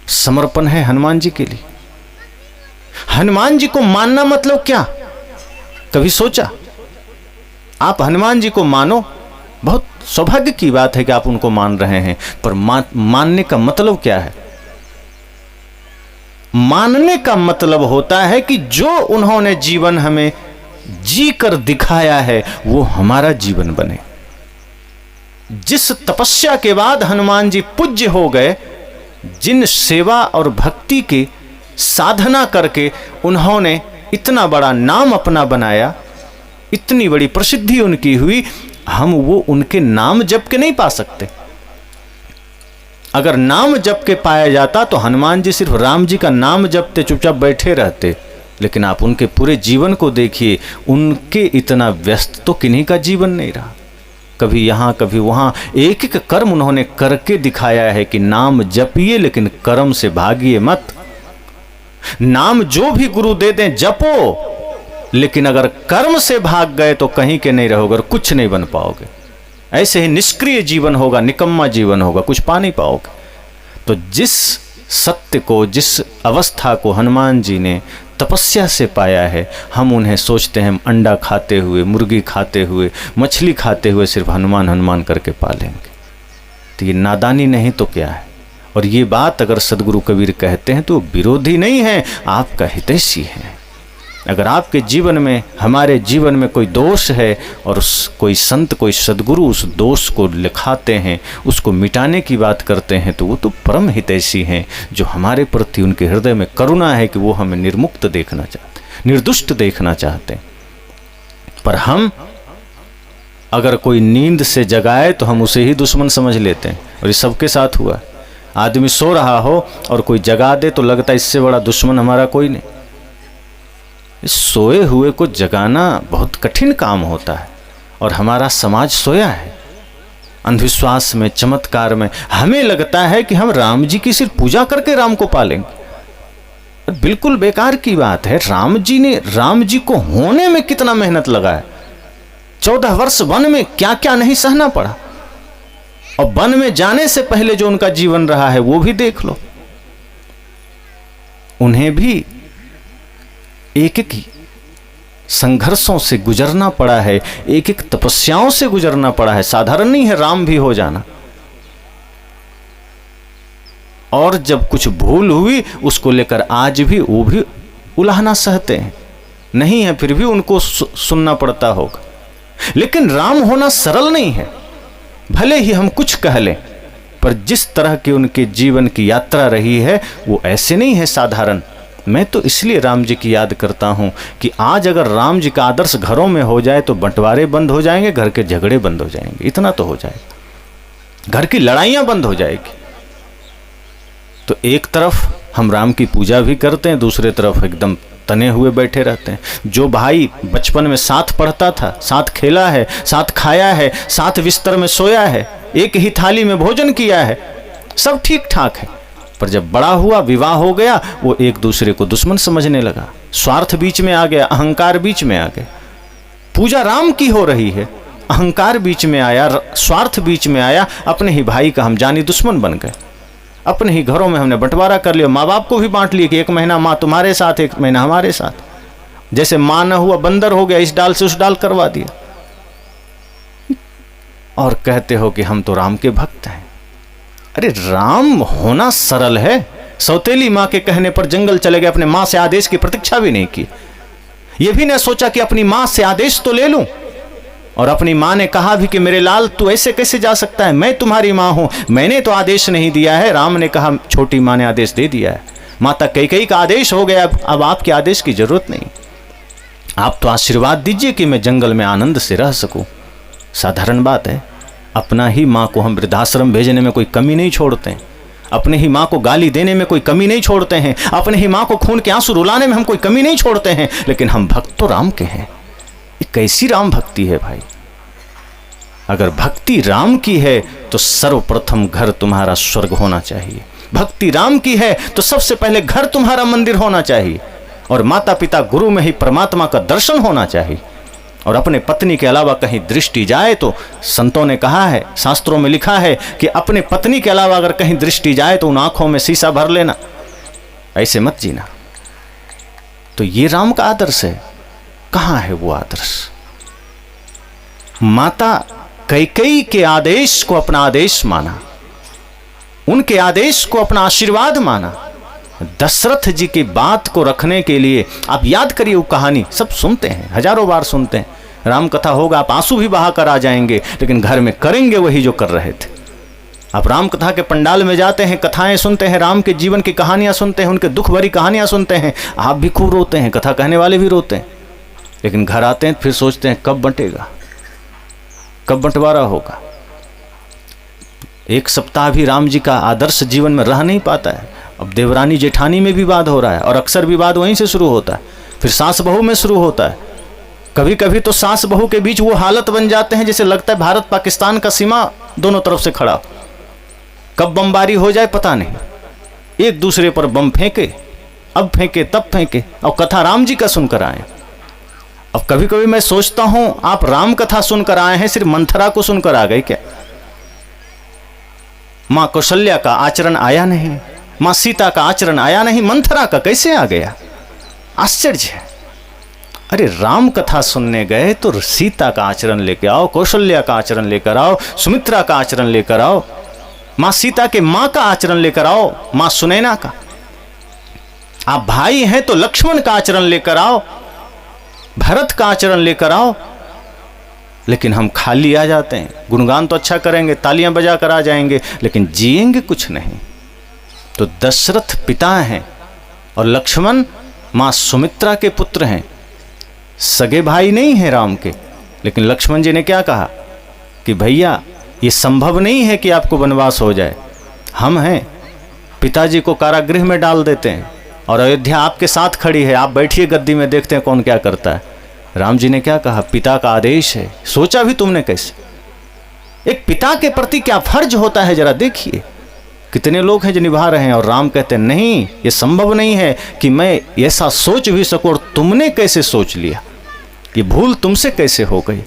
समर्पण है हनुमान जी के लिए? हनुमान जी को मानना मतलब क्या? कभी सोचा? आप हनुमान जी को मानो, बहुत सौभाग्य की बात है कि आप उनको मान रहे हैं, पर मानने का मतलब क्या है? मानने का मतलब होता है कि जो उन्होंने जीवन हमें जी कर दिखाया है वो हमारा जीवन बने। जिस तपस्या के बाद हनुमान जी पूज्य हो गए, जिन सेवा और भक्ति की साधना करके उन्होंने इतना बड़ा नाम अपना बनाया, इतनी बड़ी प्रसिद्धि उनकी हुई, हम वो उनके नाम जप के नहीं पा सकते। अगर नाम जप के पाया जाता तो हनुमान जी सिर्फ राम जी का नाम जपते चुपचाप बैठे रहते, लेकिन आप उनके पूरे जीवन को देखिए, उनके इतना व्यस्त तो किन्हीं का जीवन नहीं रहा। कभी यहाँ कभी वहाँ, एक एक कर्म उन्होंने करके दिखाया है कि नाम जपिए लेकिन कर्म से भागिए मत। नाम जो भी गुरु दे दें जपो, लेकिन अगर कर्म से भाग गए तो कहीं के नहीं रहोगे और कुछ नहीं बन पाओगे। ऐसे ही निष्क्रिय जीवन होगा, निकम्मा जीवन होगा, कुछ पा नहीं पाओगे। तो जिस सत्य को, जिस अवस्था को हनुमान जी ने तपस्या से पाया है, हम उन्हें सोचते हैं अंडा खाते हुए, मुर्गी खाते हुए, मछली खाते हुए सिर्फ हनुमान हनुमान करके पालेंगे। तो ये नादानी नहीं तो क्या है? और ये बात अगर सदगुरु कबीर कहते हैं तो विरोधी नहीं है, आपका हितैषी है। अगर आपके जीवन में, हमारे जीवन में कोई दोष है और कोई संत, कोई सदगुरु उस दोष को लिखाते हैं, उसको मिटाने की बात करते हैं, तो वो तो परम हितैषी हैं, जो हमारे प्रति उनके हृदय में करुणा है कि वो हमें निर्मुक्त देखना चाहते, निर्दुष्ट देखना चाहते हैं। पर हम अगर कोई नींद से जगाए तो हम उसे ही दुश्मन समझ लेते हैं, और ये सबके साथ हुआ। आदमी सो रहा हो और कोई जगा दे तो लगता है इससे बड़ा दुश्मन हमारा कोई नहीं। सोए हुए को जगाना बहुत कठिन काम होता है, और हमारा समाज सोया है अंधविश्वास में, चमत्कार में। हमें लगता है कि हम राम जी की सिर्फ पूजा करके राम को पालेंगे। बिल्कुल बेकार की बात है। राम जी को होने में कितना मेहनत लगा है। 14 वर्ष वन में क्या क्या नहीं सहना पड़ा, और वन में जाने से पहले जो उनका जीवन रहा है वो भी देख लो। उन्हें भी एक एक संघर्षों से गुजरना पड़ा है, एक एक तपस्याओं से गुजरना पड़ा है। साधारण नहीं है राम भी हो जाना। और जब कुछ भूल हुई उसको लेकर आज भी वो भी उलाहना सहते हैं, नहीं है फिर भी उनको सुनना पड़ता होगा। लेकिन राम होना सरल नहीं है। भले ही हम कुछ कह लें, पर जिस तरह की उनके जीवन की यात्रा रही है वो ऐसे नहीं है साधारण। मैं तो इसलिए राम जी की याद करता हूँ कि आज अगर राम जी का आदर्श घरों में हो जाए तो बंटवारे बंद हो जाएंगे, घर के झगड़े बंद हो जाएंगे, इतना तो हो जाएगा, घर की लड़ाइयाँ बंद हो जाएगी। तो एक तरफ हम राम की पूजा भी करते हैं, दूसरे तरफ एकदम तने हुए बैठे रहते हैं। जो भाई बचपन में साथ पढ़ता था, साथ खेला है, साथ खाया है, साथ बिस्तर में सोया है, एक ही थाली में भोजन किया है, सब ठीक ठाक है, पर जब बड़ा हुआ, विवाह हो गया, वो एक दूसरे को दुश्मन समझने लगा। स्वार्थ बीच में आ गया, अहंकार बीच में आ गया। पूजा राम की हो रही है, अहंकार बीच में आया, स्वार्थ बीच में आया, अपने ही भाई का हम जानी दुश्मन बन गए। अपने ही घरों में हमने बंटवारा कर लिया, माँ बाप को भी बांट लिए कि एक महीना माँ तुम्हारे साथ, एक महीना हमारे साथ। जैसे माँ न हुआ बंदर हो गया, इस डाल से उस डाल करवा दिया, और कहते हो कि हम तो राम के भक्त हैं। अरे राम होना सरल है। सौतेली माँ के कहने पर जंगल चले गए, अपने माँ से आदेश की प्रतीक्षा भी नहीं की। यह भी नहीं सोचा कि अपनी माँ से आदेश तो ले लूं, और अपनी माँ ने कहा भी कि मेरे लाल तू ऐसे कैसे जा सकता है, मैं तुम्हारी माँ हूं, मैंने तो आदेश नहीं दिया है। राम ने कहा छोटी माँ ने आदेश दे दिया है, माता कैकेयी का आदेश हो गया, अब आपके आदेश की जरूरत नहीं। आप तो आशीर्वाद दीजिए कि मैं जंगल में आनंद से रह सकूं। साधारण बात है। अपना ही माँ को हम वृद्धाश्रम भेजने में कोई कमी नहीं छोड़ते हैं। अपने ही माँ को गाली देने में कोई कमी नहीं छोड़ते हैं, अपने ही माँ को खून के आंसू रुलाने में हम कोई कमी नहीं छोड़ते हैं, लेकिन हम भक्त तो राम के हैं। ये कैसी राम भक्ति है भाई? अगर भक्ति राम की है तो सर्वप्रथम घर तुम्हारा स्वर्ग होना चाहिए। भक्ति राम की है तो सबसे पहले घर तुम्हारा मंदिर होना चाहिए, और माता पिता गुरु में ही परमात्मा का दर्शन होना चाहिए। और अपने पत्नी के अलावा कहीं दृष्टि जाए तो संतों ने कहा है, शास्त्रों में लिखा है कि अपने पत्नी के अलावा अगर कहीं दृष्टि जाए तो उन आंखों में शीशा भर लेना, ऐसे मत जीना। तो ये राम का आदर्श है। कहाँ है वो आदर्श? माता कैकेयी के आदेश को अपना आदेश माना, उनके आदेश को अपना आशीर्वाद माना। दशरथ जी की बात को रखने के लिए आप याद करिए, वो कहानी सब सुनते हैं, हजारों बार सुनते हैं। राम कथा होगा, आप आंसू भी बहा कर आ जाएंगे, लेकिन घर में करेंगे वही जो कर रहे थे। आप राम कथा के पंडाल में जाते हैं, कथाएं सुनते हैं, राम के जीवन की कहानियां सुनते हैं, उनके दुख भरी कहानियां सुनते हैं, आप भी खूब रोते हैं, कथा कहने वाले भी रोते हैं। लेकिन घर आते हैं फिर सोचते हैं कब बंटेगा, कब बंटवारा होगा। एक सप्ताह भी राम जी का आदर्श जीवन में रह नहीं पाता है। अब देवरानी जेठानी में विवाद हो रहा है, और अक्सर विवाद वहीं से शुरू होता है, फिर सास बहू में शुरू होता है। कभी कभी तो सास बहू के बीच वो हालत बन जाते हैं जैसे लगता है भारत पाकिस्तान का सीमा दोनों तरफ से खड़ा, कब बमबारी हो जाए पता नहीं। एक दूसरे पर बम फेंके, अब फेंके तब फेंके, और कथा राम जी का सुनकर आए। अब कभी कभी मैं सोचता हूं, आप राम कथा सुनकर आए हैं, सिर्फ मंथरा को सुनकर आ गए क्या? मां कौशल्या का आचरण आया नहीं, मां सीता का आचरण आया नहीं, मंथरा का कैसे आ गया? आश्चर्य है। अरे राम कथा सुनने गए तो सीता का आचरण लेकर आओ, कौशल्या का आचरण लेकर आओ, सुमित्रा का आचरण लेकर आओ, मां सीता के मां का आचरण लेकर आओ, मां सुनैना का। आप भाई हैं तो लक्ष्मण का आचरण लेकर आओ, भरत का आचरण लेकर आओ। लेकिन हम खाली आ जाते हैं, गुणगान तो अच्छा करेंगे, तालियां बजा कर आ जाएंगे, लेकिन जिएंगे कुछ नहीं। तो दशरथ पिता हैं और लक्ष्मण मां सुमित्रा के पुत्र हैं, सगे भाई नहीं हैं राम के। लेकिन लक्ष्मण जी ने क्या कहा कि भैया ये संभव नहीं है कि आपको वनवास हो जाए, हम हैं, पिताजी को कारागृह में डाल देते हैं और अयोध्या आपके साथ खड़ी है, आप बैठिए गद्दी में, देखते हैं कौन क्या करता है। राम जी ने क्या कहा? पिता का आदेश है। सोचा भी तुमने कैसे? एक पिता के प्रति क्या फर्ज होता है, जरा देखिए। कितने लोग हैं जो निभा रहे हैं, और राम कहते हैं नहीं, ये संभव नहीं है कि मैं ऐसा सोच भी सकूं, और तुमने कैसे सोच लिया? ये भूल तुमसे कैसे हो गई?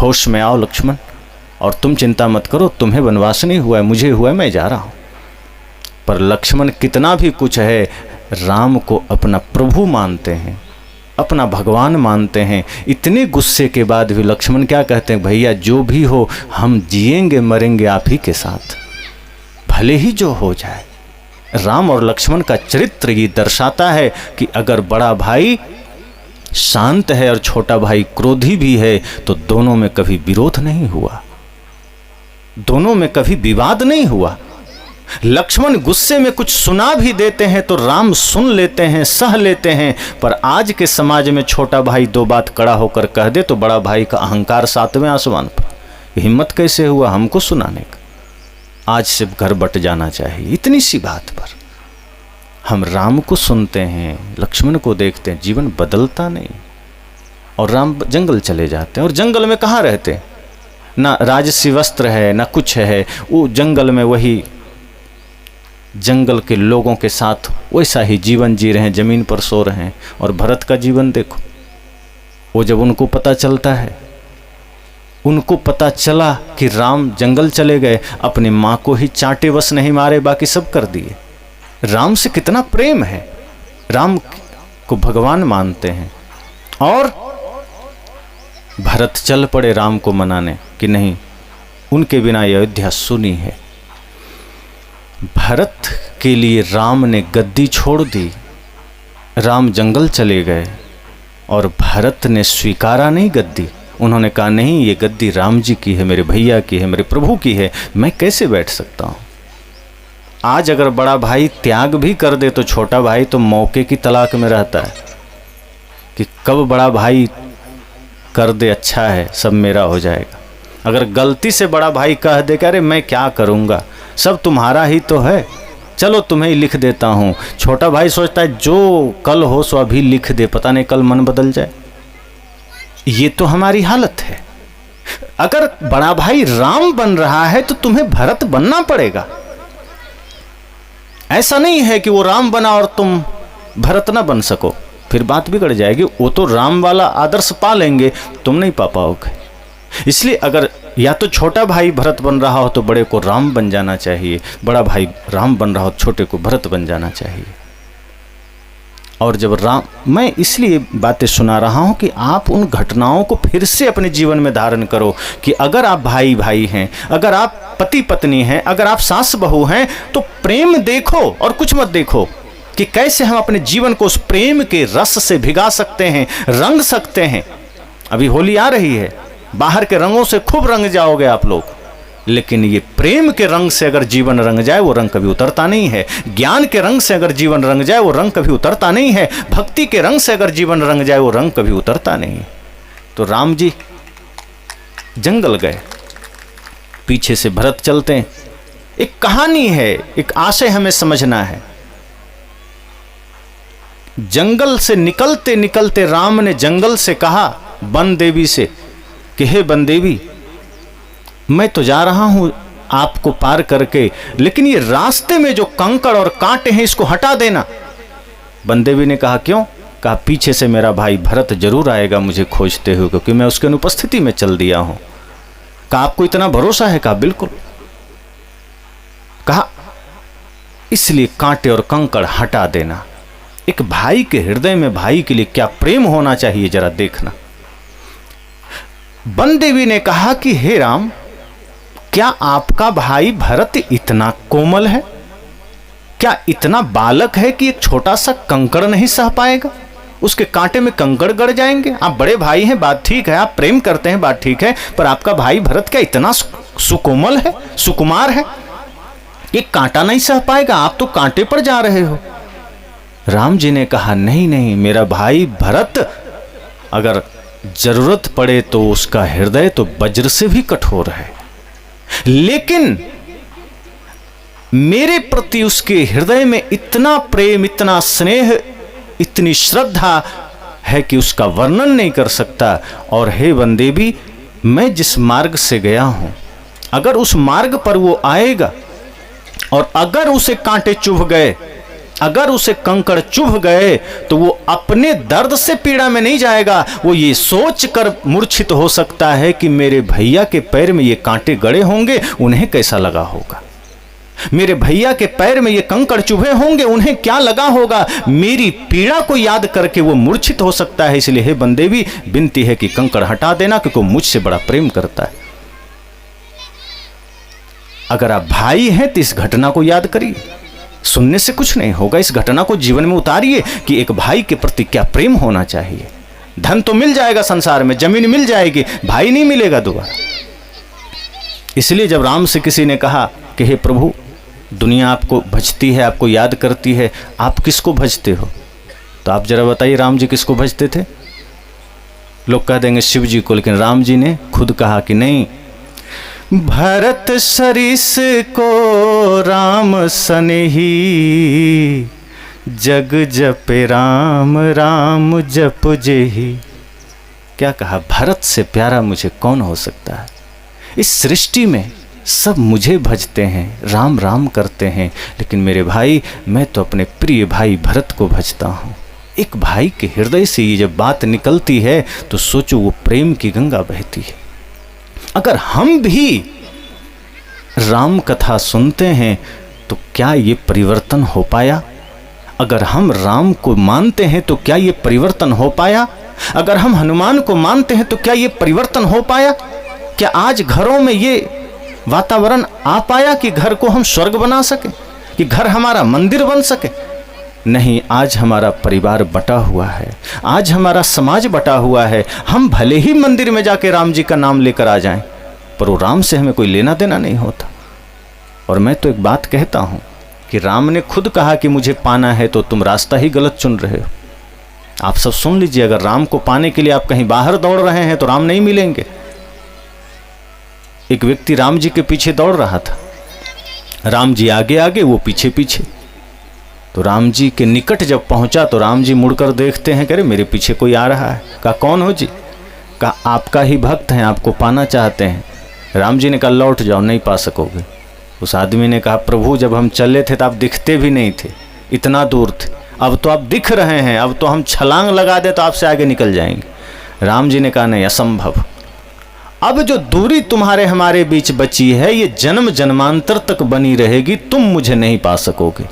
होश में आओ लक्ष्मण, और तुम चिंता मत करो, तुम्हें वनवास नहीं हुआ है, मुझे हुआ है, मैं जा रहा हूं। पर लक्ष्मण कितना भी कुछ है, राम को अपना प्रभु मानते हैं, अपना भगवान मानते हैं। इतने गुस्से के बाद भी लक्ष्मण क्या कहते हैं? भैया जो भी हो, हम जिएंगे मरेंगे आप ही के साथ, भले ही जो हो जाए। राम और लक्ष्मण का चरित्र ये दर्शाता है कि अगर बड़ा भाई शांत है और छोटा भाई क्रोधी भी है, तो दोनों में कभी विरोध नहीं हुआ, दोनों में कभी विवाद नहीं हुआ। लक्ष्मण गुस्से में कुछ सुना भी देते हैं तो राम सुन लेते हैं, सह लेते हैं। पर आज के समाज में छोटा भाई दो बात कड़ा होकर कह दे तो बड़ा भाई का अहंकार सातवें आसमान पर। हिम्मत कैसे हुआ हमको सुनाने का? आज सिर्फ घर बट जाना चाहिए, इतनी सी बात पर हम राम को सुनते हैं, लक्ष्मण को देखते हैं, जीवन बदलता नहीं। और राम जंगल चले जाते हैं, और जंगल में कहाँ रहते हैं? ना राजसी वस्त्र है, ना कुछ है। वो जंगल में वही जंगल के लोगों के साथ वैसा ही जीवन जी रहे हैं, जमीन पर सो रहे हैं। और भरत का जीवन देखो, वो जब उनको पता चलता है, उनको पता चला कि राम जंगल चले गए, अपनी माँ को ही चांटे बस नहीं मारे, बाकी सब कर दिए। राम से कितना प्रेम है, राम को भगवान मानते हैं। और भरत चल पड़े राम को मनाने कि नहीं, उनके बिना अयोध्या सुनी है। भरत के लिए राम ने गद्दी छोड़ दी, राम जंगल चले गए, और भरत ने स्वीकारा नहीं गद्दी। उन्होंने कहा नहीं, ये गद्दी राम जी की है, मेरे भैया की है, मेरे प्रभु की है, मैं कैसे बैठ सकता हूँ। आज अगर बड़ा भाई त्याग भी कर दे तो छोटा भाई तो मौके की तलाक में रहता है कि कब बड़ा भाई कर दे, अच्छा है, सब मेरा हो जाएगा। अगर गलती से बड़ा भाई कह दे कि अरे मैं क्या करूँगा, सब तुम्हारा ही तो है, चलो तुम्हें ही लिख देता हूँ। छोटा भाई सोचता है जो कल हो सो अभी लिख दे, पता नहीं कल मन बदल जाए। ये तो हमारी हालत है। अगर बड़ा भाई राम बन रहा है तो तुम्हें भरत बनना पड़ेगा। ऐसा नहीं है कि वो राम बना और तुम भरत ना बन सको, फिर बात बिगड़ जाएगी। वो तो राम वाला आदर्श पा लेंगे, तुम नहीं पा पाओगे। इसलिए अगर या तो छोटा भाई भरत बन रहा हो तो बड़े को राम बन जाना चाहिए, बड़ा भाई राम बन रहा हो छोटे को भरत बन जाना चाहिए। और जब राम, मैं इसलिए बातें सुना रहा हूं कि आप उन घटनाओं को फिर से अपने जीवन में धारण करो कि अगर आप भाई भाई हैं, अगर आप पति पत्नी हैं, अगर आप सास बहू हैं, तो प्रेम देखो और कुछ मत देखो कि कैसे हम अपने जीवन को उस प्रेम के रस से भिगा सकते हैं, रंग सकते हैं। अभी होली आ रही है, बाहर के रंगों से खूब रंग जाओगे आप लोग, लेकिन ये प्रेम के रंग से अगर जीवन रंग जाए वो रंग कभी उतरता नहीं है। ज्ञान के रंग से अगर जीवन रंग जाए वो रंग कभी उतरता नहीं है। भक्ति के रंग से अगर जीवन रंग जाए वो रंग कभी उतरता नहीं है। तो राम जी जंगल गए, पीछे से भरत चलते हैं। एक कहानी है, एक आशय हमें समझना है। जंगल से निकलते निकलते राम ने जंगल से कहा वन देवी से कि हे वन देवी, मैं तो जा रहा हूं आपको पार करके, लेकिन ये रास्ते में जो कंकड़ और कांटे हैं इसको हटा देना। वन देवी ने कहा क्यों? कहा पीछे से मेरा भाई भरत जरूर आएगा मुझे खोजते हुए, क्योंकि मैं उसके अनुपस्थिति में चल दिया हूं। कहा आपको इतना भरोसा है? कहा बिल्कुल। कहा इसलिए कांटे और कंकड़ हटा देना। एक भाई के हृदय में भाई के लिए क्या प्रेम होना चाहिए जरा देखना। वन देवी ने कहा कि हे राम, क्या आपका भाई भरत इतना कोमल है? क्या इतना बालक है कि एक छोटा सा कंकड़ नहीं सह पाएगा? उसके कांटे में कंकड़ गड़ जाएंगे? आप बड़े भाई हैं, बात ठीक है, आप प्रेम करते हैं, बात ठीक है, पर आपका भाई भरत क्या इतना सुकोमल है, सुकुमार है? ये कांटा नहीं सह पाएगा, आप तो कांटे पर जा रहे हो। राम जी ने कहा नहीं नहीं, मेरा भाई भरत अगर जरूरत पड़े तो उसका हृदय तो वज्र से भी कठोर है, लेकिन मेरे प्रति उसके हृदय में इतना प्रेम, इतना स्नेह, इतनी श्रद्धा है कि उसका वर्णन नहीं कर सकता। और हे वन देवी, मैं जिस मार्ग से गया हूं, अगर उस मार्ग पर वो आएगा और अगर उसे कांटे चुभ गए, अगर उसे कंकड़ चुभ गए, तो वो अपने दर्द से पीड़ा में नहीं जाएगा, वो ये सोच कर मूर्छित हो सकता है कि मेरे भैया के पैर में ये कांटे गड़े होंगे, उन्हें कैसा लगा होगा। मेरे भैया के पैर में ये कंकड़ चुभे होंगे, उन्हें क्या लगा होगा। मेरी पीड़ा को याद करके वो मूर्छित हो सकता है। इसलिए हे वन देवी, विनती है कि कंकड़ हटा देना, क्योंकि वो मुझसे बड़ा प्रेम करता है। अगर आप भाई हैं तो इस घटना को याद करिए, सुनने से कुछ नहीं होगा, इस घटना को जीवन में उतारिए कि एक भाई के प्रति क्या प्रेम होना चाहिए। धन तो मिल जाएगा संसार में, जमीन मिल जाएगी, भाई नहीं मिलेगा दोबारा। इसलिए जब राम से किसी ने कहा कि हे प्रभु, दुनिया आपको भजती है, आपको याद करती है, आप किसको भजते हो? तो आप जरा बताइए राम जी किसको भजते थे? लोग कह देंगे शिव जी को, लेकिन राम जी ने खुद कहा कि नहीं, भरत सरिस को राम सनेही, जग जपे राम राम जप जेही। क्या कहा? भरत से प्यारा मुझे कौन हो सकता है? इस सृष्टि में सब मुझे भजते हैं, राम राम करते हैं, लेकिन मेरे भाई, मैं तो अपने प्रिय भाई भरत को भजता हूँ। एक भाई के हृदय से ये जब बात निकलती है तो सोचो वो प्रेम की गंगा बहती है। अगर हम भी राम कथा सुनते हैं तो क्या ये परिवर्तन हो पाया? अगर हम राम को मानते हैं तो क्या ये परिवर्तन हो पाया? अगर हम हनुमान को मानते हैं तो क्या ये परिवर्तन हो पाया? क्या आज घरों में ये वातावरण आ पाया कि घर को हम स्वर्ग बना सके, कि घर हमारा मंदिर बन सके? नहीं, आज हमारा परिवार बटा हुआ है, आज हमारा समाज बटा हुआ है। हम भले ही मंदिर में जाके राम जी का नाम लेकर आ जाएं, पर वो राम से हमें कोई लेना देना नहीं होता। और मैं तो एक बात कहता हूं कि राम ने खुद कहा कि मुझे पाना है तो तुम रास्ता ही गलत चुन रहे हो। आप सब सुन लीजिए, अगर राम को पाने के लिए आप कहीं बाहर दौड़ रहे हैं तो राम नहीं मिलेंगे। एक व्यक्ति राम जी के पीछे दौड़ रहा था, राम जी आगे आगे, वो पीछे पीछे। तो राम जी के निकट जब पहुंचा तो राम जी मुड़कर देखते हैं, कह रहे मेरे पीछे कोई आ रहा है। कहा कौन हो जी? कहा आपका ही भक्त हैं, आपको पाना चाहते हैं। राम जी ने कहा लौट जाओ, नहीं पा सकोगे। उस आदमी ने कहा प्रभु जब हम चले थे तो आप दिखते भी नहीं थे, इतना दूर थे, अब तो आप दिख रहे हैं, अब तो हम छलांग लगा दे तो आपसे आगे निकल जाएंगे। राम जी ने कहा नहीं, असंभव। अब जो दूरी तुम्हारे हमारे बीच बची है ये जन्म जन्मांतर तक बनी रहेगी, तुम मुझे नहीं पा सकोगे।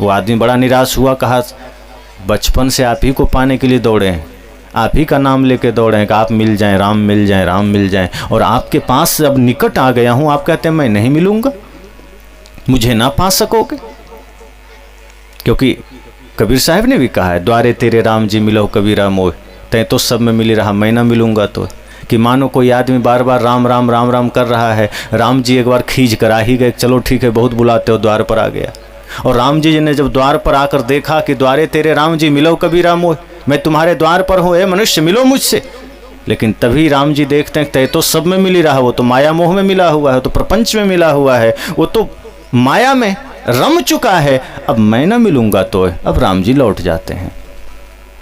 वो आदमी बड़ा निराश हुआ, कहा बचपन से आप ही को पाने के लिए दौड़े हैं, आप ही का नाम लेके दौड़े हैं कि आप मिल जाएं, राम मिल जाएं, राम मिल जाएं, और आपके पास से अब निकट आ गया हूं, आप कहते हैं मैं नहीं मिलूंगा, मुझे ना पा सकोगे। क्योंकि कबीर साहब ने भी कहा है, द्वारे तेरे राम जी मिलो कबीरा मोह, तय तो सब में मिली रहा, मैं ना मिलूंगा। तो कि मानो कोई आदमी बार बार राम राम राम राम कर रहा है, राम जी एक बार खींच कर आ ही गए, चलो ठीक है बहुत बुलाते हो, द्वार पर आ गया। और राम जी ने जब द्वार पर आकर देखा कि द्वारे तेरे राम जी मिलो कबीरा मोह, मैं तुम्हारे द्वार पर हूँ, ए मनुष्य मिलो मुझसे। लेकिन तभी राम जी देखते हैं तय तो सब में मिली रहा, वो तो माया मोह में मिला हुआ है, तो प्रपंच में मिला हुआ है, वो तो माया में रम चुका है, अब मैं ना मिलूंगा। तो अब राम जी लौट जाते हैं।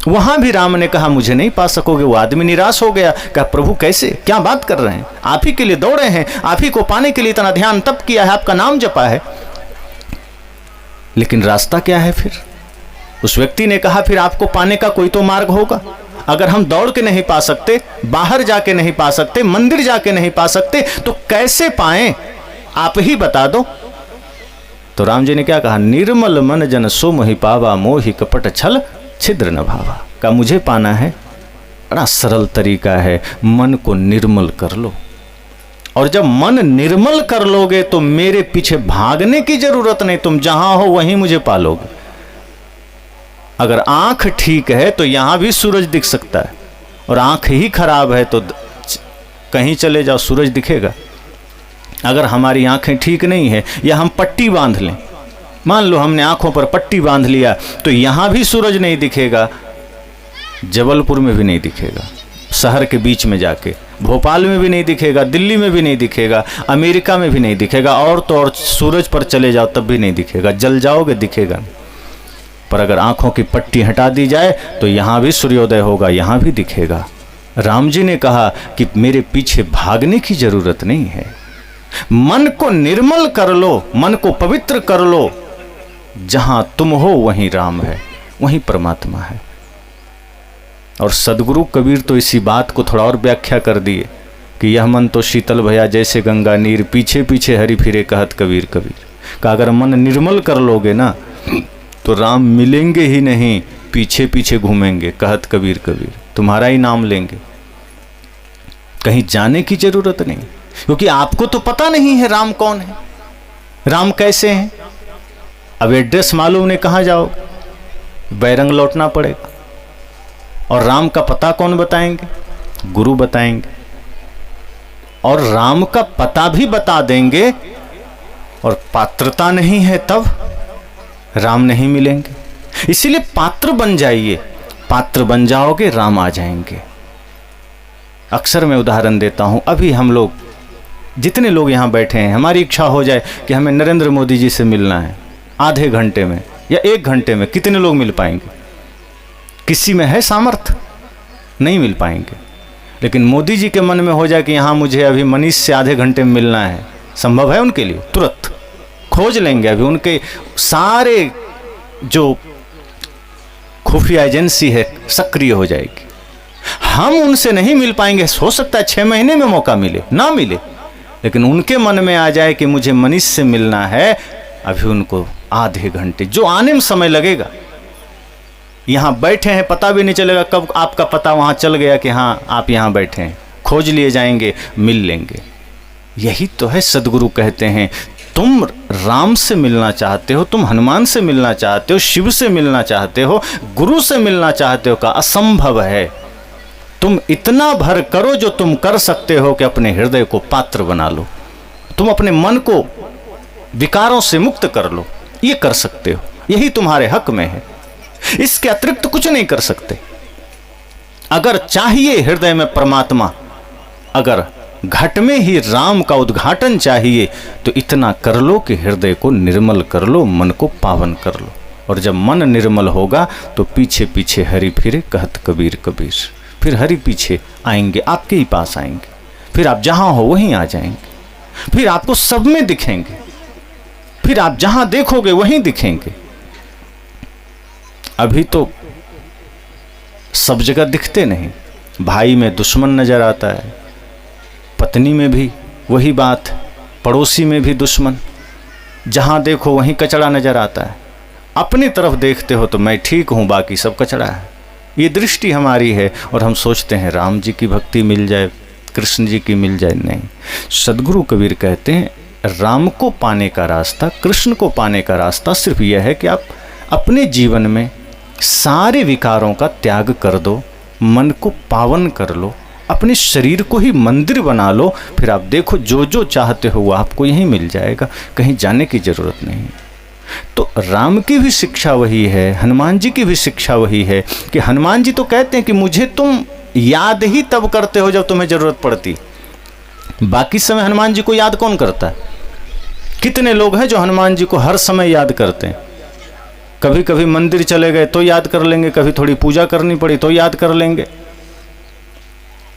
वहां भी राम ने कहा मुझे नहीं पा सकोगे। वो आदमी निराश हो गया, कहा प्रभु कैसे, क्या बात कर रहे हैं, आप ही के लिए दौड़े हैं, आप ही को पाने के लिए इतना ध्यान तप किया है, आपका नाम जपा है, लेकिन रास्ता क्या है फिर? उस व्यक्ति ने कहा फिर आपको पाने का कोई तो मार्ग होगा। अगर हम दौड़ के नहीं पा सकते, बाहर जाके नहीं पा सकते, मंदिर जाके नहीं पा सकते, तो कैसे पाएं, आप ही बता दो। तो राम जी ने क्या कहा, निर्मल मन जन सो मोहि पावा, मोहि कपट छल छिद्र न भावा। का मुझे पाना है, बड़ा सरल तरीका है, मन को निर्मल कर लो। और जब मन निर्मल कर लोगे तो मेरे पीछे भागने की जरूरत नहीं, तुम जहां हो वहीं मुझे पालोगे। अगर आंख ठीक है तो यहां भी सूरज दिख सकता है, और आंख ही खराब है तो कहीं चले जाओ सूरज दिखेगा। अगर हमारी आंखें ठीक नहीं है या हम पट्टी बांध लें, मान लो हमने आंखों पर पट्टी बांध लिया, तो यहां भी सूरज नहीं दिखेगा, जबलपुर में भी नहीं दिखेगा, शहर के बीच में जाके भोपाल में भी नहीं दिखेगा, दिल्ली में भी नहीं दिखेगा, अमेरिका में भी नहीं दिखेगा, और तो और सूरज पर चले जाओ तब भी नहीं दिखेगा, जल जाओगे दिखेगा नहीं। पर अगर आंखों की पट्टी हटा दी जाए तो यहां भी सूर्योदय होगा, यहां भी दिखेगा। राम जी ने कहा कि मेरे पीछे भागने की जरूरत नहीं है, मन को निर्मल कर लो, मन को पवित्र कर लो, जहां तुम हो वहीं राम है, वहीं परमात्मा है। और सदगुरु कबीर तो इसी बात को थोड़ा और व्याख्या कर दिए कि यह मन तो शीतल भया जैसे गंगा नीर, पीछे पीछे हरि फिरे कहत कबीर कबीर। का अगर मन निर्मल कर लोगे ना तो राम मिलेंगे ही नहीं, पीछे पीछे घूमेंगे कहत कबीर कबीर, तुम्हारा ही नाम लेंगे, कहीं जाने की जरूरत नहीं। क्योंकि आपको तो पता नहीं है राम कौन है, राम कैसे हैं। अब एड्रेस मालूम नहीं, कहाँ जाओ, बैरंग लौटना पड़ेगा। और राम का पता कौन बताएंगे? गुरु बताएंगे। और राम का पता भी बता देंगे और पात्रता नहीं है तब राम नहीं मिलेंगे। इसीलिए पात्र बन जाइए, पात्र बन जाओगे राम आ जाएंगे। अक्सर मैं उदाहरण देता हूं, अभी हम लोग जितने लोग यहां बैठे हैं, हमारी इच्छा हो जाए कि हमें नरेंद्र मोदी जी से मिलना है, आधे घंटे में या 1 घंटे में कितने लोग मिल पाएंगे? किसी में है सामर्थ्य? नहीं मिल पाएंगे। लेकिन मोदी जी के मन में हो जाए कि यहाँ मुझे अभी मनीष से आधे घंटे में मिलना है, संभव है उनके लिए? तुरंत खोज लेंगे। अभी उनके सारे जो खुफिया एजेंसी है सक्रिय हो जाएगी। हम उनसे नहीं मिल पाएंगे, हो सकता है 6 महीने में मौका मिले, ना मिले, लेकिन उनके मन में आ जाए कि मुझे मनीष से मिलना है, अभी उनको आधे घंटे, जो आने में समय लगेगा, यहाँ बैठे हैं पता भी नहीं चलेगा कब आपका पता वहाँ चल गया कि हाँ आप यहाँ बैठे हैं, खोज लिए जाएंगे, मिल लेंगे। यही तो है सदगुरु कहते हैं, तुम राम से मिलना चाहते हो, तुम हनुमान से मिलना चाहते हो, शिव से मिलना चाहते हो, गुरु से मिलना चाहते हो, का असंभव है। तुम इतना भर करो जो तुम कर सकते हो कि अपने हृदय को पात्र बना लो, तुम अपने मन को विकारों से मुक्त कर लो, ये कर सकते हो, यही तुम्हारे हक में है। इसके अतिरिक्त कुछ नहीं कर सकते। अगर चाहिए हृदय में परमात्मा, अगर घट में ही राम का उद्घाटन चाहिए, तो इतना कर लो कि हृदय को निर्मल कर लो, मन को पावन कर लो। और जब मन निर्मल होगा तो पीछे पीछे हरि फिरे कहत कबीर कबीर। फिर हरि पीछे आएंगे, आपके ही पास आएंगे, फिर आप जहां हो वहीं आ जाएंगे, फिर आपको सब में दिखेंगे, फिर आप जहां देखोगे वहीं दिखेंगे। अभी तो सब जगह दिखते नहीं, भाई में दुश्मन नजर आता है, पत्नी में भी वही बात, पड़ोसी में भी दुश्मन, जहां देखो वहीं कचरा नजर आता है। अपनी तरफ देखते हो तो मैं ठीक हूं, बाकी सब कचरा है। ये दृष्टि हमारी है और हम सोचते हैं राम जी की भक्ति मिल जाए, कृष्ण जी की मिल जाए। नहीं, सदगुरु कबीर कहते हैं राम को पाने का रास्ता, कृष्ण को पाने का रास्ता सिर्फ यह है कि आप अपने जीवन में सारे विकारों का त्याग कर दो, मन को पावन कर लो, अपने शरीर को ही मंदिर बना लो। फिर आप देखो जो जो चाहते हो वो आपको यहीं मिल जाएगा, कहीं जाने की जरूरत नहीं। तो राम की भी शिक्षा वही है, हनुमान जी की भी शिक्षा वही है कि हनुमान जी तो कहते हैं कि मुझे तुम याद ही तब करते हो जब तुम्हें जरूरत पड़ती। बाकी समय हनुमान जी को याद कौन करता है? कितने लोग हैं जो हनुमान जी को हर समय याद करते हैं। कभी कभी मंदिर चले गए तो याद कर लेंगे, कभी थोड़ी पूजा करनी पड़ी तो याद कर लेंगे।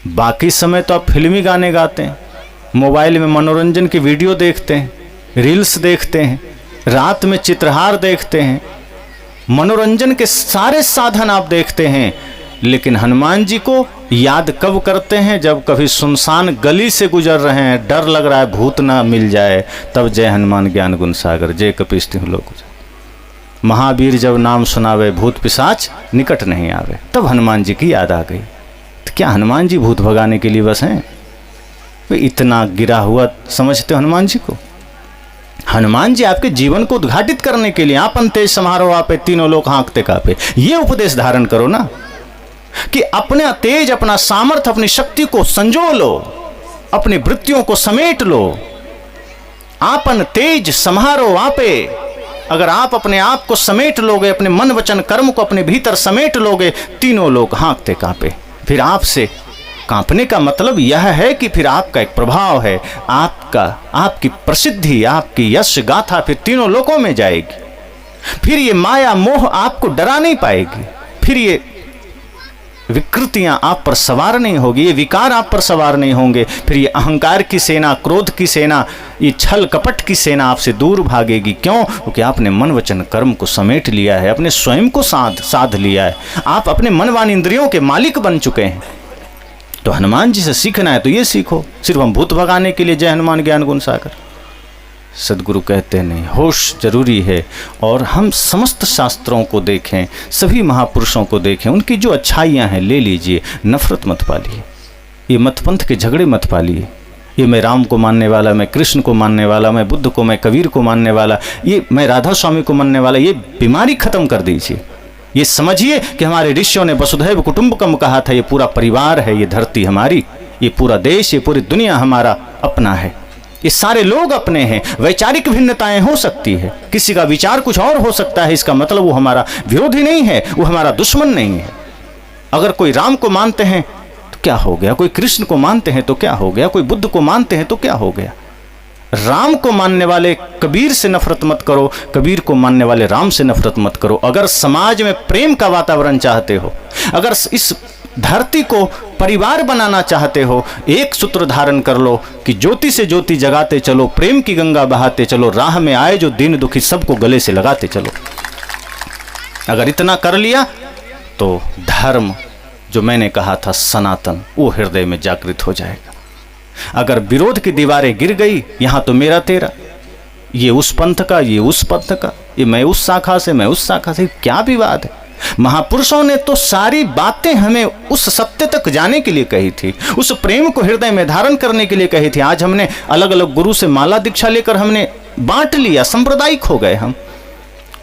बाकी समय तो आप फिल्मी गाने गाते हैं, मोबाइल में मनोरंजन की वीडियो देखते हैं, रील्स देखते हैं, रात में चित्रहार देखते हैं, मनोरंजन के सारे साधन आप देखते हैं। लेकिन हनुमान जी को याद कब करते हैं? जब कभी सुनसान गली से गुजर रहे हैं, डर लग रहा है भूत ना मिल जाए, तब जय हनुमान ज्ञान गुण सागर जय कपीस तिहुँ लोक। महावीर जब नाम सुनावे भूत पिशाच निकट नहीं आवे, तब हनुमान जी की याद आ गई। तो क्या हनुमान जी भूत भगाने के लिए बस हैं? वे इतना गिरा हुआ समझते हो हनुमान जी को? हनुमान जी आपके जीवन को उद्घाटित करने के लिए, आपन तेज समारो आपे तीनों लोग हाँकते कापे, ये उपदेश धारण करो ना कि अपना तेज, अपना सामर्थ्य, अपनी शक्ति को संजो लो, अपनी वृत्तियों को समेट लो। आपन तेज समारो आपे, अगर आप अपने आप को समेट लोगे, अपने मन वचन कर्म को अपने भीतर समेट लोगे, तीनों लोग हाँकते कांपे। फिर आपसे कांपने का मतलब यह है कि फिर आपका एक प्रभाव है, आपकी प्रसिद्धि, आपकी यश गाथा फिर तीनों लोकों में जाएगी। फिर ये माया मोह आपको डरा नहीं पाएगी, फिर ये विकृतियां आप पर सवार नहीं होगी, ये विकार आप पर सवार नहीं होंगे। फिर ये अहंकार की सेना, क्रोध की सेना, ये छल कपट की सेना आपसे दूर भागेगी। क्यों? क्योंकि आपने मन वचन कर्म को समेट लिया है, अपने स्वयं को साध लिया है, आप अपने मन वाणी इंद्रियों के मालिक बन चुके हैं। तो हनुमान जी से सीखना है तो ये सीखो, सिर्फ हम भूत भगाने के लिए जय हनुमान ज्ञान गुण सागर। सदगुरु कहते हैं नहीं, होश जरूरी है। और हम समस्त शास्त्रों को देखें, सभी महापुरुषों को देखें, उनकी जो अच्छाइयाँ हैं ले लीजिए, नफरत मत पालिए, ये मतपंथ के झगड़े मत पालिए। ये मैं राम को मानने वाला, मैं कृष्ण को मानने वाला, मैं बुद्ध को, मैं कबीर को मानने वाला, ये मैं राधा स्वामी को मानने वाला, ये बीमारी खत्म कर दीजिए। ये समझिए कि हमारे ऋषियों ने वसुधैव कुटुंबकम कहा था, ये पूरा परिवार है, ये धरती हमारी, ये पूरा देश, ये पूरी दुनिया हमारा अपना है, ये सारे लोग अपने हैं। वैचारिक भिन्नताएं हो सकती है, किसी का विचार कुछ और हो सकता है, इसका मतलब वो हमारा विरोधी नहीं है, वो हमारा दुश्मन नहीं है। अगर कोई राम को मानते हैं तो क्या हो गया, कोई कृष्ण को मानते हैं तो क्या हो गया, कोई बुद्ध को मानते हैं तो क्या हो गया। राम को मानने वाले कबीर से नफरत मत करो, कबीर को मानने वाले राम से नफरत मत करो। अगर समाज में प्रेम का वातावरण चाहते हो, अगर इस धरती को परिवार बनाना चाहते हो, एक सूत्र धारण कर लो कि ज्योति से ज्योति जगाते चलो, प्रेम की गंगा बहाते चलो, राह में आए जो दीन दुखी सबको गले से लगाते चलो। अगर इतना कर लिया तो धर्म जो मैंने कहा था सनातन, वो हृदय में जागृत हो जाएगा। अगर विरोध की दीवारें गिर गई, यहां तो मेरा तेरा, ये उस पंथ का, ये उस पंथ का, ये मैं उस शाखा से, मैं उस शाखा से, क्या विवाद है। महापुरुषों ने तो सारी बातें हमें उस सत्य तक जाने के लिए कही थी, उस प्रेम को हृदय में धारण करने के लिए कही थी। आज हमने अलग अलग गुरु से माला दीक्षा लेकर हमने बांट लिया, सांप्रदायिक हो गए हम।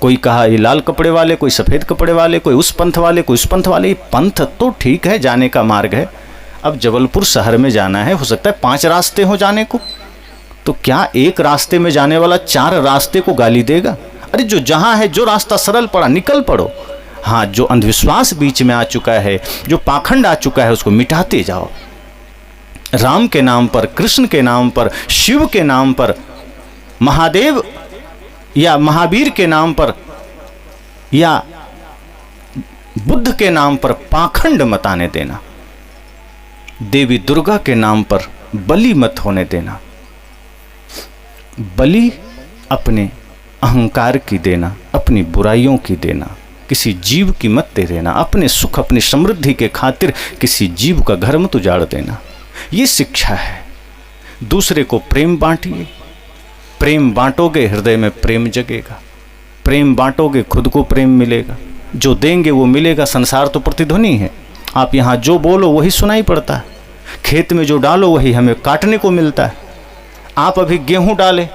कोई कहा ये लाल कपड़े वाले, कोई सफेद कपड़े वाले, कोई उस पंथ वाले, कोई उस पंथ वाले। ये पंथ तो ठीक है, जाने का मार्ग है। अब जबलपुर शहर में जाना है, हो सकता है 5 रास्ते हो जाने को, तो क्या एक रास्ते में जाने वाला 4 रास्ते को गाली देगा? अरे जो जहां है, जो रास्ता सरल पड़ा निकल पड़ो। हाँ, जो अंधविश्वास बीच में आ चुका है, जो पाखंड आ चुका है, उसको मिटाते जाओ। राम के नाम पर, कृष्ण के नाम पर, शिव के नाम पर, महादेव या महावीर के नाम पर या बुद्ध के नाम पर पाखंड मत आने देना। देवी दुर्गा के नाम पर बलि मत होने देना। बलि अपने अहंकार की देना, अपनी बुराइयों की देना, किसी जीव की मत दे देना। अपने सुख, अपनी समृद्धि के खातिर किसी जीव का घर मत उजाड़ देना। ये शिक्षा है। दूसरे को प्रेम बांटिए। प्रेम बांटोगे हृदय में प्रेम जगेगा। प्रेम बांटोगे खुद को प्रेम मिलेगा। जो देंगे वो मिलेगा। संसार तो प्रतिध्वनि है। आप यहाँ जो बोलो वही सुनाई पड़ता है। खेत में जो डालो वही हमें काटने को मिलता है। आप अभी गेहूं डालें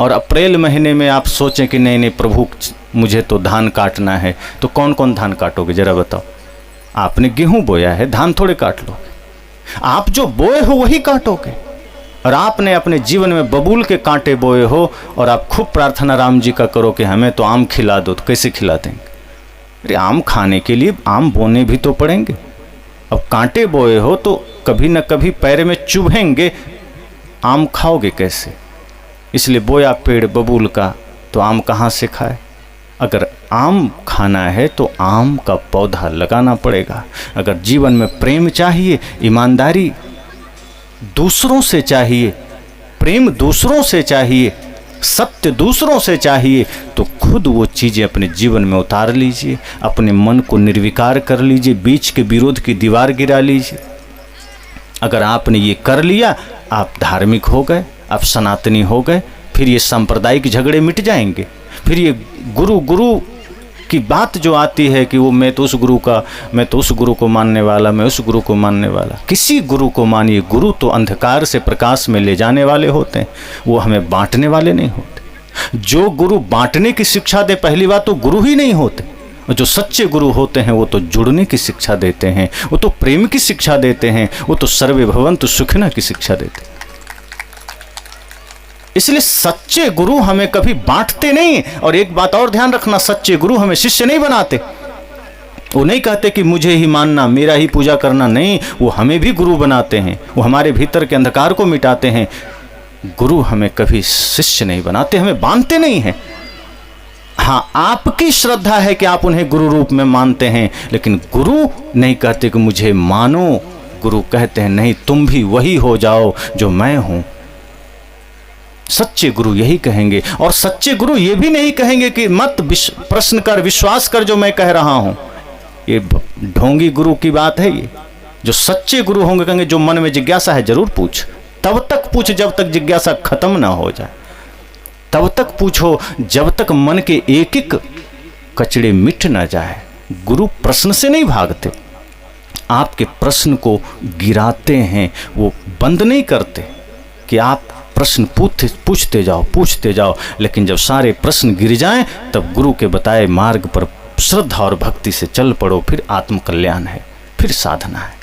और अप्रैल महीने में आप सोचें कि नहीं नहीं प्रभु मुझे तो धान काटना है, तो कौन कौन धान काटोगे जरा बताओ। आपने गेहूं बोया है, धान थोड़े काट लोगे। आप जो बोए हो वही काटोगे। और आपने अपने जीवन में बबूल के कांटे बोए हो और आप खूब प्रार्थना राम जी का करो कि हमें तो आम खिला दो, तो कैसे खिला देंगे? अरे आम खाने के लिए आम बोने भी तो पड़ेंगे। अब कांटे बोए हो तो कभी न कभी पैर में चुभेंगे, आम खाओगे कैसे? इसलिए बोया पेड़ बबूल का तो आम कहाँ से खाए? अगर आम खाना है तो आम का पौधा लगाना पड़ेगा। अगर जीवन में प्रेम चाहिए, ईमानदारी दूसरों से चाहिए, प्रेम दूसरों से चाहिए, सत्य दूसरों से चाहिए, तो खुद वो चीज़ें अपने जीवन में उतार लीजिए। अपने मन को निर्विकार कर लीजिए। बीच के विरोध की दीवार गिरा लीजिए। अगर आपने ये कर लिया, आप धार्मिक हो गए, आप सनातनी हो गए। फिर ये सांप्रदायिक झगड़े मिट जाएंगे। फिर ये गुरु की बात जो आती है कि वो मैं तो उस गुरु को मानने वाला, मैं उस गुरु को मानने वाला। किसी गुरु को मानिए। गुरु तो अंधकार से प्रकाश में ले जाने वाले होते हैं, वो हमें बांटने वाले नहीं होते। जो गुरु बांटने की शिक्षा दे, पहली बात तो गुरु ही नहीं होते। और जो सच्चे गुरु होते हैं वो तो जुड़ने की शिक्षा देते हैं, वो तो प्रेम की शिक्षा देते हैं, वो तो सर्वे भवन्तु सुखिनः की शिक्षा देते हैं। इसलिए सच्चे गुरु हमें कभी बांटते नहीं। और एक बात और ध्यान रखना, सच्चे गुरु हमें शिष्य नहीं बनाते। वो नहीं कहते कि मुझे ही मानना, मेरा ही पूजा करना, नहीं। वो हमें भी गुरु बनाते हैं। वो हमारे भीतर के अंधकार को मिटाते हैं। गुरु हमें कभी शिष्य नहीं बनाते, हमें बांधते नहीं हैं। हाँ, आपकी श्रद्धा है कि आप उन्हें गुरु रूप में मानते हैं, लेकिन गुरु नहीं कहते कि मुझे मानो। गुरु कहते हैं नहीं, तुम भी वही हो जाओ जो मैं हूं। सच्चे गुरु यही कहेंगे। और सच्चे गुरु ये भी नहीं कहेंगे कि मत प्रश्न कर, विश्वास कर जो मैं कह रहा हूं। ये ढोंगी गुरु की बात है। ये जो सच्चे गुरु होंगे कहेंगे जो मन में जिज्ञासा है जरूर पूछ। तब तक पूछ जब तक जिज्ञासा खत्म ना हो जाए। तब तक पूछो जब तक मन के एक एक कचड़े मिट ना जाए। गुरु प्रश्न से नहीं भागते, आपके प्रश्न को गिराते हैं। वो बंद नहीं करते कि आप प्रश्न पूछते जाओ। लेकिन जब सारे प्रश्न गिर जाएं, तब गुरु के बताए मार्ग पर श्रद्धा और भक्ति से चल पड़ो। फिर आत्म कल्याण है, फिर साधना है।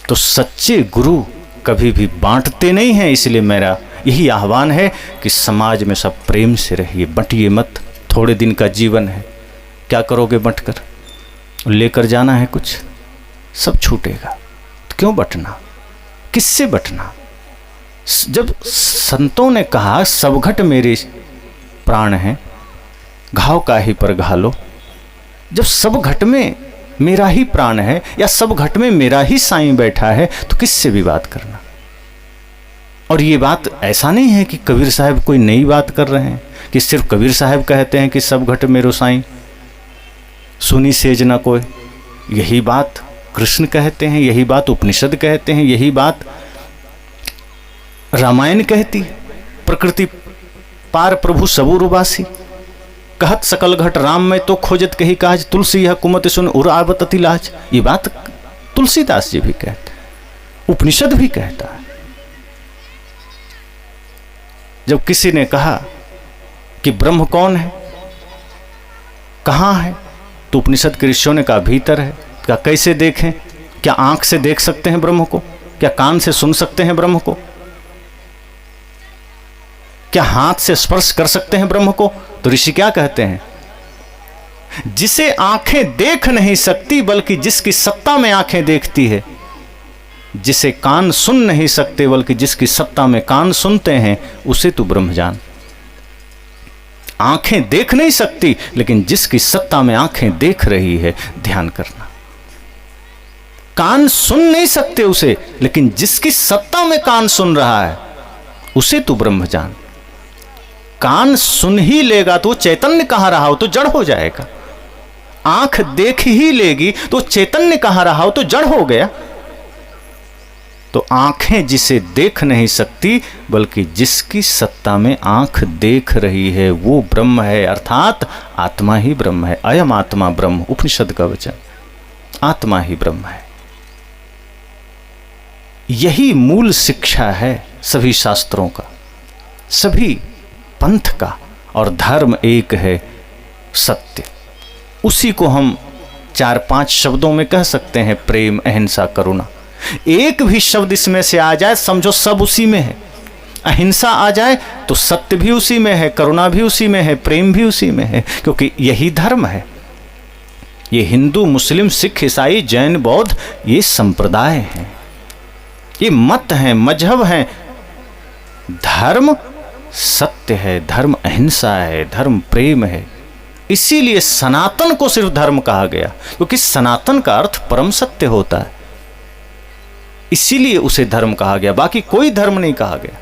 तो सच्चे गुरु कभी भी बांटते नहीं हैं। इसलिए मेरा यही आह्वान है कि समाज में सब प्रेम से रहिए, बंटिए मत। थोड़े दिन का जीवन है, क्या करोगे बंटकर? लेकर जाना है कुछ, सब छूटेगा। तो क्यों बंटना? किससे बंटना? जब संतों ने कहा सब घट मेरे प्राण हैं, घाव काहे पर घालो। जब सब घट में मेरा ही प्राण है या सब घट में मेरा ही साईं बैठा है, तो किससे भी बात करना। और ये बात ऐसा नहीं है कि कबीर साहब कोई नई बात कर रहे हैं, कि सिर्फ कबीर साहब कहते हैं कि सब घट मेरो साईं, सुनी सेज न कोई। यही बात कृष्ण कहते हैं, यही बात उपनिषद कहते हैं, यही बात रामायण कहती है। प्रकृति पार प्रभु सबूर उबासी, कहत सकल घट राम में तो खोजत कही काज, तुलसी यह कुमत सुन उर आवत अति लाज। ये बात तुलसीदास जी भी कहते, उपनिषद भी कहता है। जब किसी ने कहा कि ब्रह्म कौन है, कहाँ है, तो उपनिषद के ऋषियों ने कहा भीतर है। क्या कैसे देखें? क्या आंख से देख सकते हैं ब्रह्म को? क्या कान से सुन सकते हैं ब्रह्म को? क्या हाथ से स्पर्श कर सकते हैं ब्रह्म को? तो ऋषि क्या कहते हैं? जिसे आंखें देख नहीं सकती बल्कि जिसकी सत्ता में आंखें देखती है, जिसे कान सुन नहीं सकते बल्कि जिसकी सत्ता में कान सुनते हैं, उसे तू ब्रह्म जान। आंखें देख नहीं सकती लेकिन जिसकी सत्ता में आंखें देख रही है, ध्यान करना। कान सुन नहीं सकते उसे, लेकिन जिसकी सत्ता में कान सुन रहा है, उसे तू ब्रह्म जान। कान सुन ही लेगा तो चैतन्य कहां रहा हो तो जड़ हो जाएगा। आंख देख ही लेगी तो चैतन्य कहां रहा हो तो जड़ हो गया। तो आंखें जिसे देख नहीं सकती बल्कि जिसकी सत्ता में आंख देख रही है, वो ब्रह्म है, अर्थात आत्मा ही ब्रह्म है। अयम आत्मा ब्रह्म, उपनिषद का वचन। आत्मा ही ब्रह्म है। यही मूल शिक्षा है सभी शास्त्रों का, सभी पंथ का। और धर्म एक है, सत्य। उसी को हम 4-5 शब्दों में कह सकते हैं, प्रेम, अहिंसा, करुणा। एक भी शब्द इसमें से आ जाए, समझो सब उसी में है। अहिंसा आ जाए तो सत्य भी उसी में है, करुणा भी उसी में है, प्रेम भी उसी में है, क्योंकि यही धर्म है। ये हिंदू, मुस्लिम, सिख, ईसाई, जैन, बौद्ध, ये संप्रदाय हैं, ये मत हैं, मजहब हैं। धर्म सत्य है, धर्म अहिंसा है, धर्म प्रेम है। इसीलिए सनातन को सिर्फ धर्म कहा गया, क्योंकि सनातन का अर्थ परम सत्य होता है। इसीलिए उसे धर्म कहा गया, बाकी कोई धर्म नहीं कहा गया।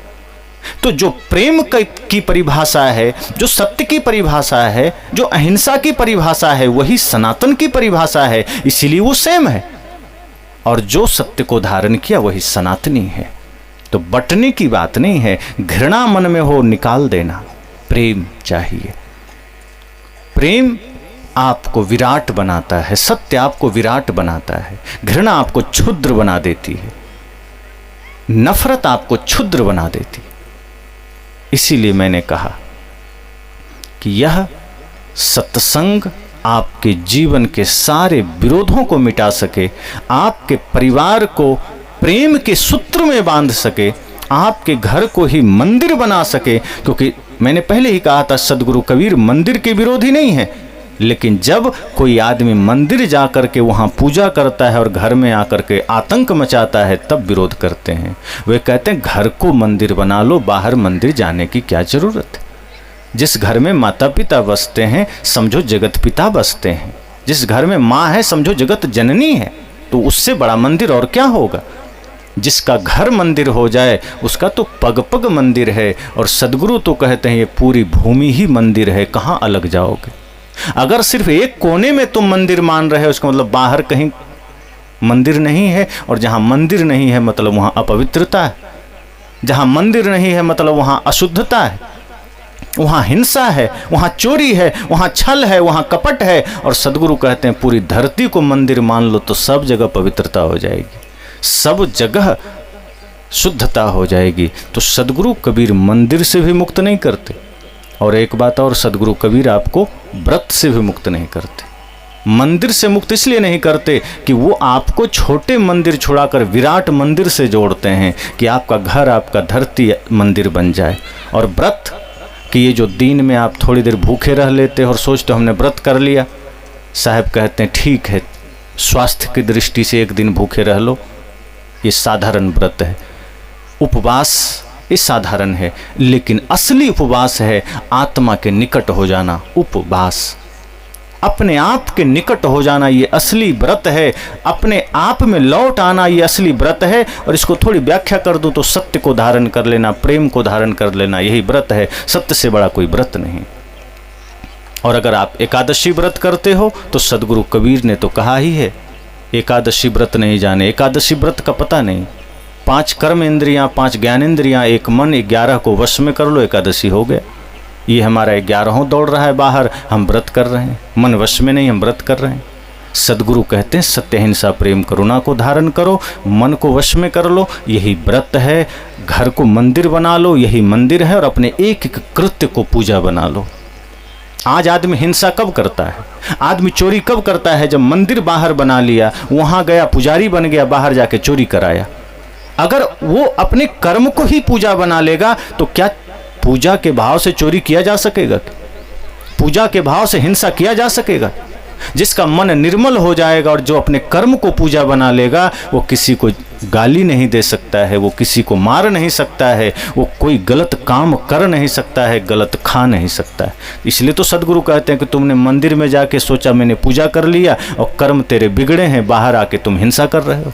तो जो प्रेम की परिभाषा है, जो सत्य की परिभाषा है, जो अहिंसा की परिभाषा है, वही सनातन की परिभाषा है। इसीलिए वो सेम है। और जो सत्य को धारण किया वही सनातनी है। तो बटने की बात नहीं है। घृणा मन में हो, निकाल देना। प्रेम चाहिए। प्रेम आपको विराट बनाता है, सत्य आपको विराट बनाता है। घृणा आपको क्षुद्र बना देती है, नफरत आपको क्षुद्र बना देती है। इसीलिए मैंने कहा कि यह सत्संग आपके जीवन के सारे विरोधों को मिटा सके, आपके परिवार को प्रेम के सूत्र में बांध सके, आपके घर को ही मंदिर बना सके। क्योंकि मैंने पहले ही कहा था, सदगुरु कबीर मंदिर के विरोधी नहीं है, लेकिन जब कोई आदमी मंदिर जाकर के वहाँ पूजा करता है और घर में आकर के आतंक मचाता है, तब विरोध करते हैं। वे कहते हैं घर को मंदिर बना लो, बाहर मंदिर जाने की क्या जरूरत है। जिस घर में माता पिता बसते हैं, समझो जगत पिता बसते हैं। जिस घर में माँ है, समझो जगत जननी है। तो उससे बड़ा मंदिर और क्या होगा। जिसका घर मंदिर हो जाए, उसका तो पग पग मंदिर है। और सदगुरु तो कहते हैं ये पूरी भूमि ही मंदिर है, कहाँ अलग जाओगे। अगर सिर्फ एक कोने में तुम मंदिर मान रहे हो, उसका मतलब बाहर कहीं मंदिर नहीं है। और जहाँ मंदिर नहीं है मतलब वहाँ अपवित्रता है। जहाँ मंदिर नहीं है मतलब वहाँ अशुद्धता है, वहाँ हिंसा है, वहाँ चोरी है, वहाँ छल है, वहाँ कपट है। और सदगुरु कहते हैं पूरी धरती को मंदिर मान लो तो सब जगह पवित्रता हो जाएगी, सब जगह शुद्धता हो जाएगी। तो सदगुरु कबीर मंदिर से भी मुक्त नहीं करते। और एक बात और, सदगुरु कबीर आपको व्रत से भी मुक्त नहीं करते। मंदिर से मुक्त इसलिए नहीं करते कि वो आपको छोटे मंदिर छुड़ाकर विराट मंदिर से जोड़ते हैं कि आपका घर, आपका धरती मंदिर बन जाए। और व्रत कि ये जो दिन में आप थोड़ी देर भूखे रह लेते हो और सोचते हो हमने व्रत कर लिया, साहब कहते हैं ठीक है, स्वास्थ्य की दृष्टि से एक दिन भूखे रह लो, ये साधारण व्रत है। उपवास ये साधारण है, लेकिन असली उपवास है आत्मा के निकट हो जाना। उपवास अपने आप के निकट हो जाना, ये असली व्रत है। अपने आप में लौट आना, ये असली व्रत है। और इसको थोड़ी व्याख्या कर दूं तो सत्य को धारण कर लेना, प्रेम को धारण कर लेना, यही व्रत है। सत्य से बड़ा कोई व्रत नहीं। और अगर आप एकादशी व्रत करते हो तो सदगुरु कबीर ने तो कहा ही है, एकादशी व्रत नहीं जाने। एकादशी व्रत का पता नहीं। 5 कर्म इंद्रियां, 5 ज्ञानेंद्रियां, एक मन, 11 को वश में कर लो, एकादशी हो गया। ये हमारा 11वां दौड़ रहा है बाहर, हम व्रत कर रहे हैं, मन वश में नहीं, हम व्रत कर रहे हैं। सदगुरु कहते हैं सत्य, हिंसा, प्रेम, करुणा को धारण करो, मन को वश में कर लो, यही व्रत है। घर को मंदिर बना लो, यही मंदिर है। और अपने एक एक कृत्य को पूजा बना लो। आज आदमी हिंसा कब करता है, आदमी चोरी कब करता है? जब मंदिर बाहर बना लिया, वहाँ गया, पुजारी बन गया, बाहर जाके चोरी कराया। अगर वो अपने कर्म को ही पूजा बना लेगा तो क्या पूजा के भाव से चोरी किया जा सकेगा? पूजा के भाव से हिंसा किया जा सकेगा? जिसका मन निर्मल हो जाएगा और जो अपने कर्म को पूजा बना लेगा, वो किसी को गाली नहीं दे सकता है, वो किसी को मार नहीं सकता है, वो कोई गलत काम कर नहीं सकता है, गलत खा नहीं सकता है। इसलिए तो सदगुरु कहते हैं कि तुमने मंदिर में जाके सोचा मैंने पूजा कर लिया और कर्म तेरे बिगड़े हैं, बाहर आके तुम हिंसा कर रहे हो,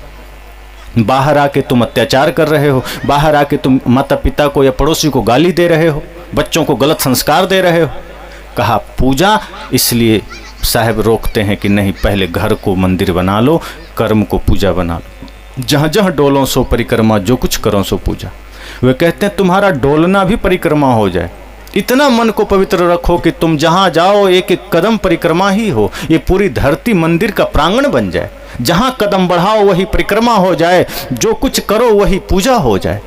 बाहर आके तुम अत्याचार कर रहे हो, बाहर आके तुम माता पिता को या पड़ोसी को गाली दे रहे हो, बच्चों को गलत संस्कार दे रहे हो। कहा पूजा, इसलिए साहब रोकते हैं कि नहीं, पहले घर को मंदिर बना लो, कर्म को पूजा बना लो। जहाँ जहाँ डोलो सो परिक्रमा, जो कुछ करो सो पूजा। वे कहते हैं तुम्हारा डोलना भी परिक्रमा हो जाए, इतना मन को पवित्र रखो कि तुम जहाँ जाओ एक एक कदम परिक्रमा ही हो, ये पूरी धरती मंदिर का प्रांगण बन जाए। जहाँ कदम बढ़ाओ वही परिक्रमा हो जाए, जो कुछ करो वही पूजा हो जाए।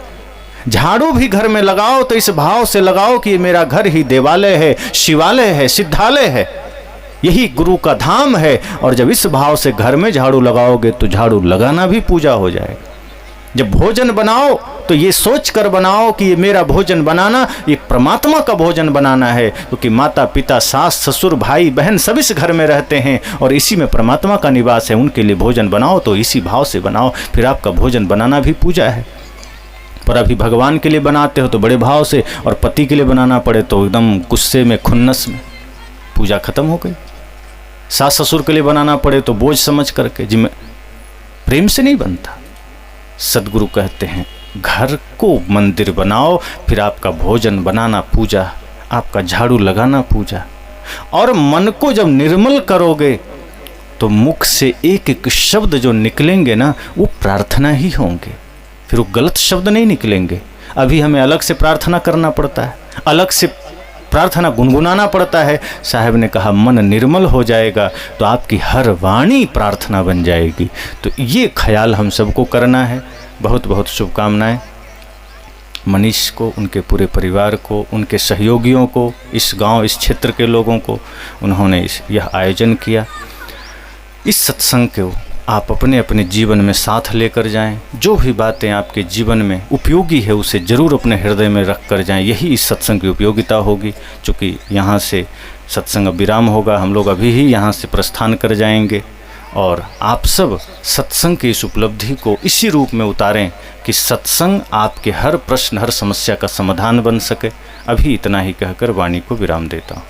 झाड़ू भी घर में लगाओ तो इस भाव से लगाओ कि ये मेरा घर ही देवालय है, शिवालय है, सिद्धालय है, यही गुरु का धाम है। और जब इस भाव से घर में झाड़ू लगाओगे तो झाड़ू लगाना भी पूजा हो जाएगा। जब भोजन बनाओ तो ये सोच कर बनाओ कि ये मेरा भोजन बनाना, ये परमात्मा का भोजन बनाना है, क्योंकि माता पिता सास ससुर भाई बहन सब इस घर में रहते हैं और इसी में परमात्मा का निवास है। उनके लिए भोजन बनाओ तो इसी भाव से बनाओ, फिर आपका भोजन बनाना भी पूजा है। पर अभी भगवान के लिए बनाते हो तो बड़े भाव से, और पति के लिए बनाना पड़े तो एकदम गुस्से में, खुन्नस में, पूजा खत्म हो गई। सास ससुर के लिए बनाना पड़े तो बोझ समझ करके, जिम्मे प्रेम से नहीं बनता। सदगुरु कहते हैं घर को मंदिर बनाओ, फिर आपका भोजन बनाना पूजा, आपका झाड़ू लगाना पूजा। और मन को जब निर्मल करोगे तो मुख से एक एक शब्द जो निकलेंगे ना, वो प्रार्थना ही होंगे, फिर वो गलत शब्द नहीं निकलेंगे। अभी हमें अलग से प्रार्थना करना पड़ता है, अलग से प्रार्थना गुनगुनाना पड़ता है। साहब ने कहा मन निर्मल हो जाएगा तो आपकी हर वाणी प्रार्थना बन जाएगी। तो ये ख्याल हम सबको करना है। बहुत बहुत शुभकामनाएं मनीष को, उनके पूरे परिवार को, उनके सहयोगियों को, इस गांव इस क्षेत्र के लोगों को। उन्होंने यह आयोजन किया। इस सत्संग को आप अपने अपने जीवन में साथ लेकर जाएं। जो भी बातें आपके जीवन में उपयोगी है उसे ज़रूर अपने हृदय में रख कर जाएं। यही इस सत्संग की उपयोगिता होगी। चूँकि यहाँ से सत्संग अब विराम होगा, हम लोग अभी ही यहाँ से प्रस्थान कर जाएंगे और आप सब सत्संग की इस उपलब्धि को इसी रूप में उतारें कि सत्संग आपके हर प्रश्न, हर समस्या का समाधान बन सके। अभी इतना ही कहकर वाणी को विराम देता हूँ।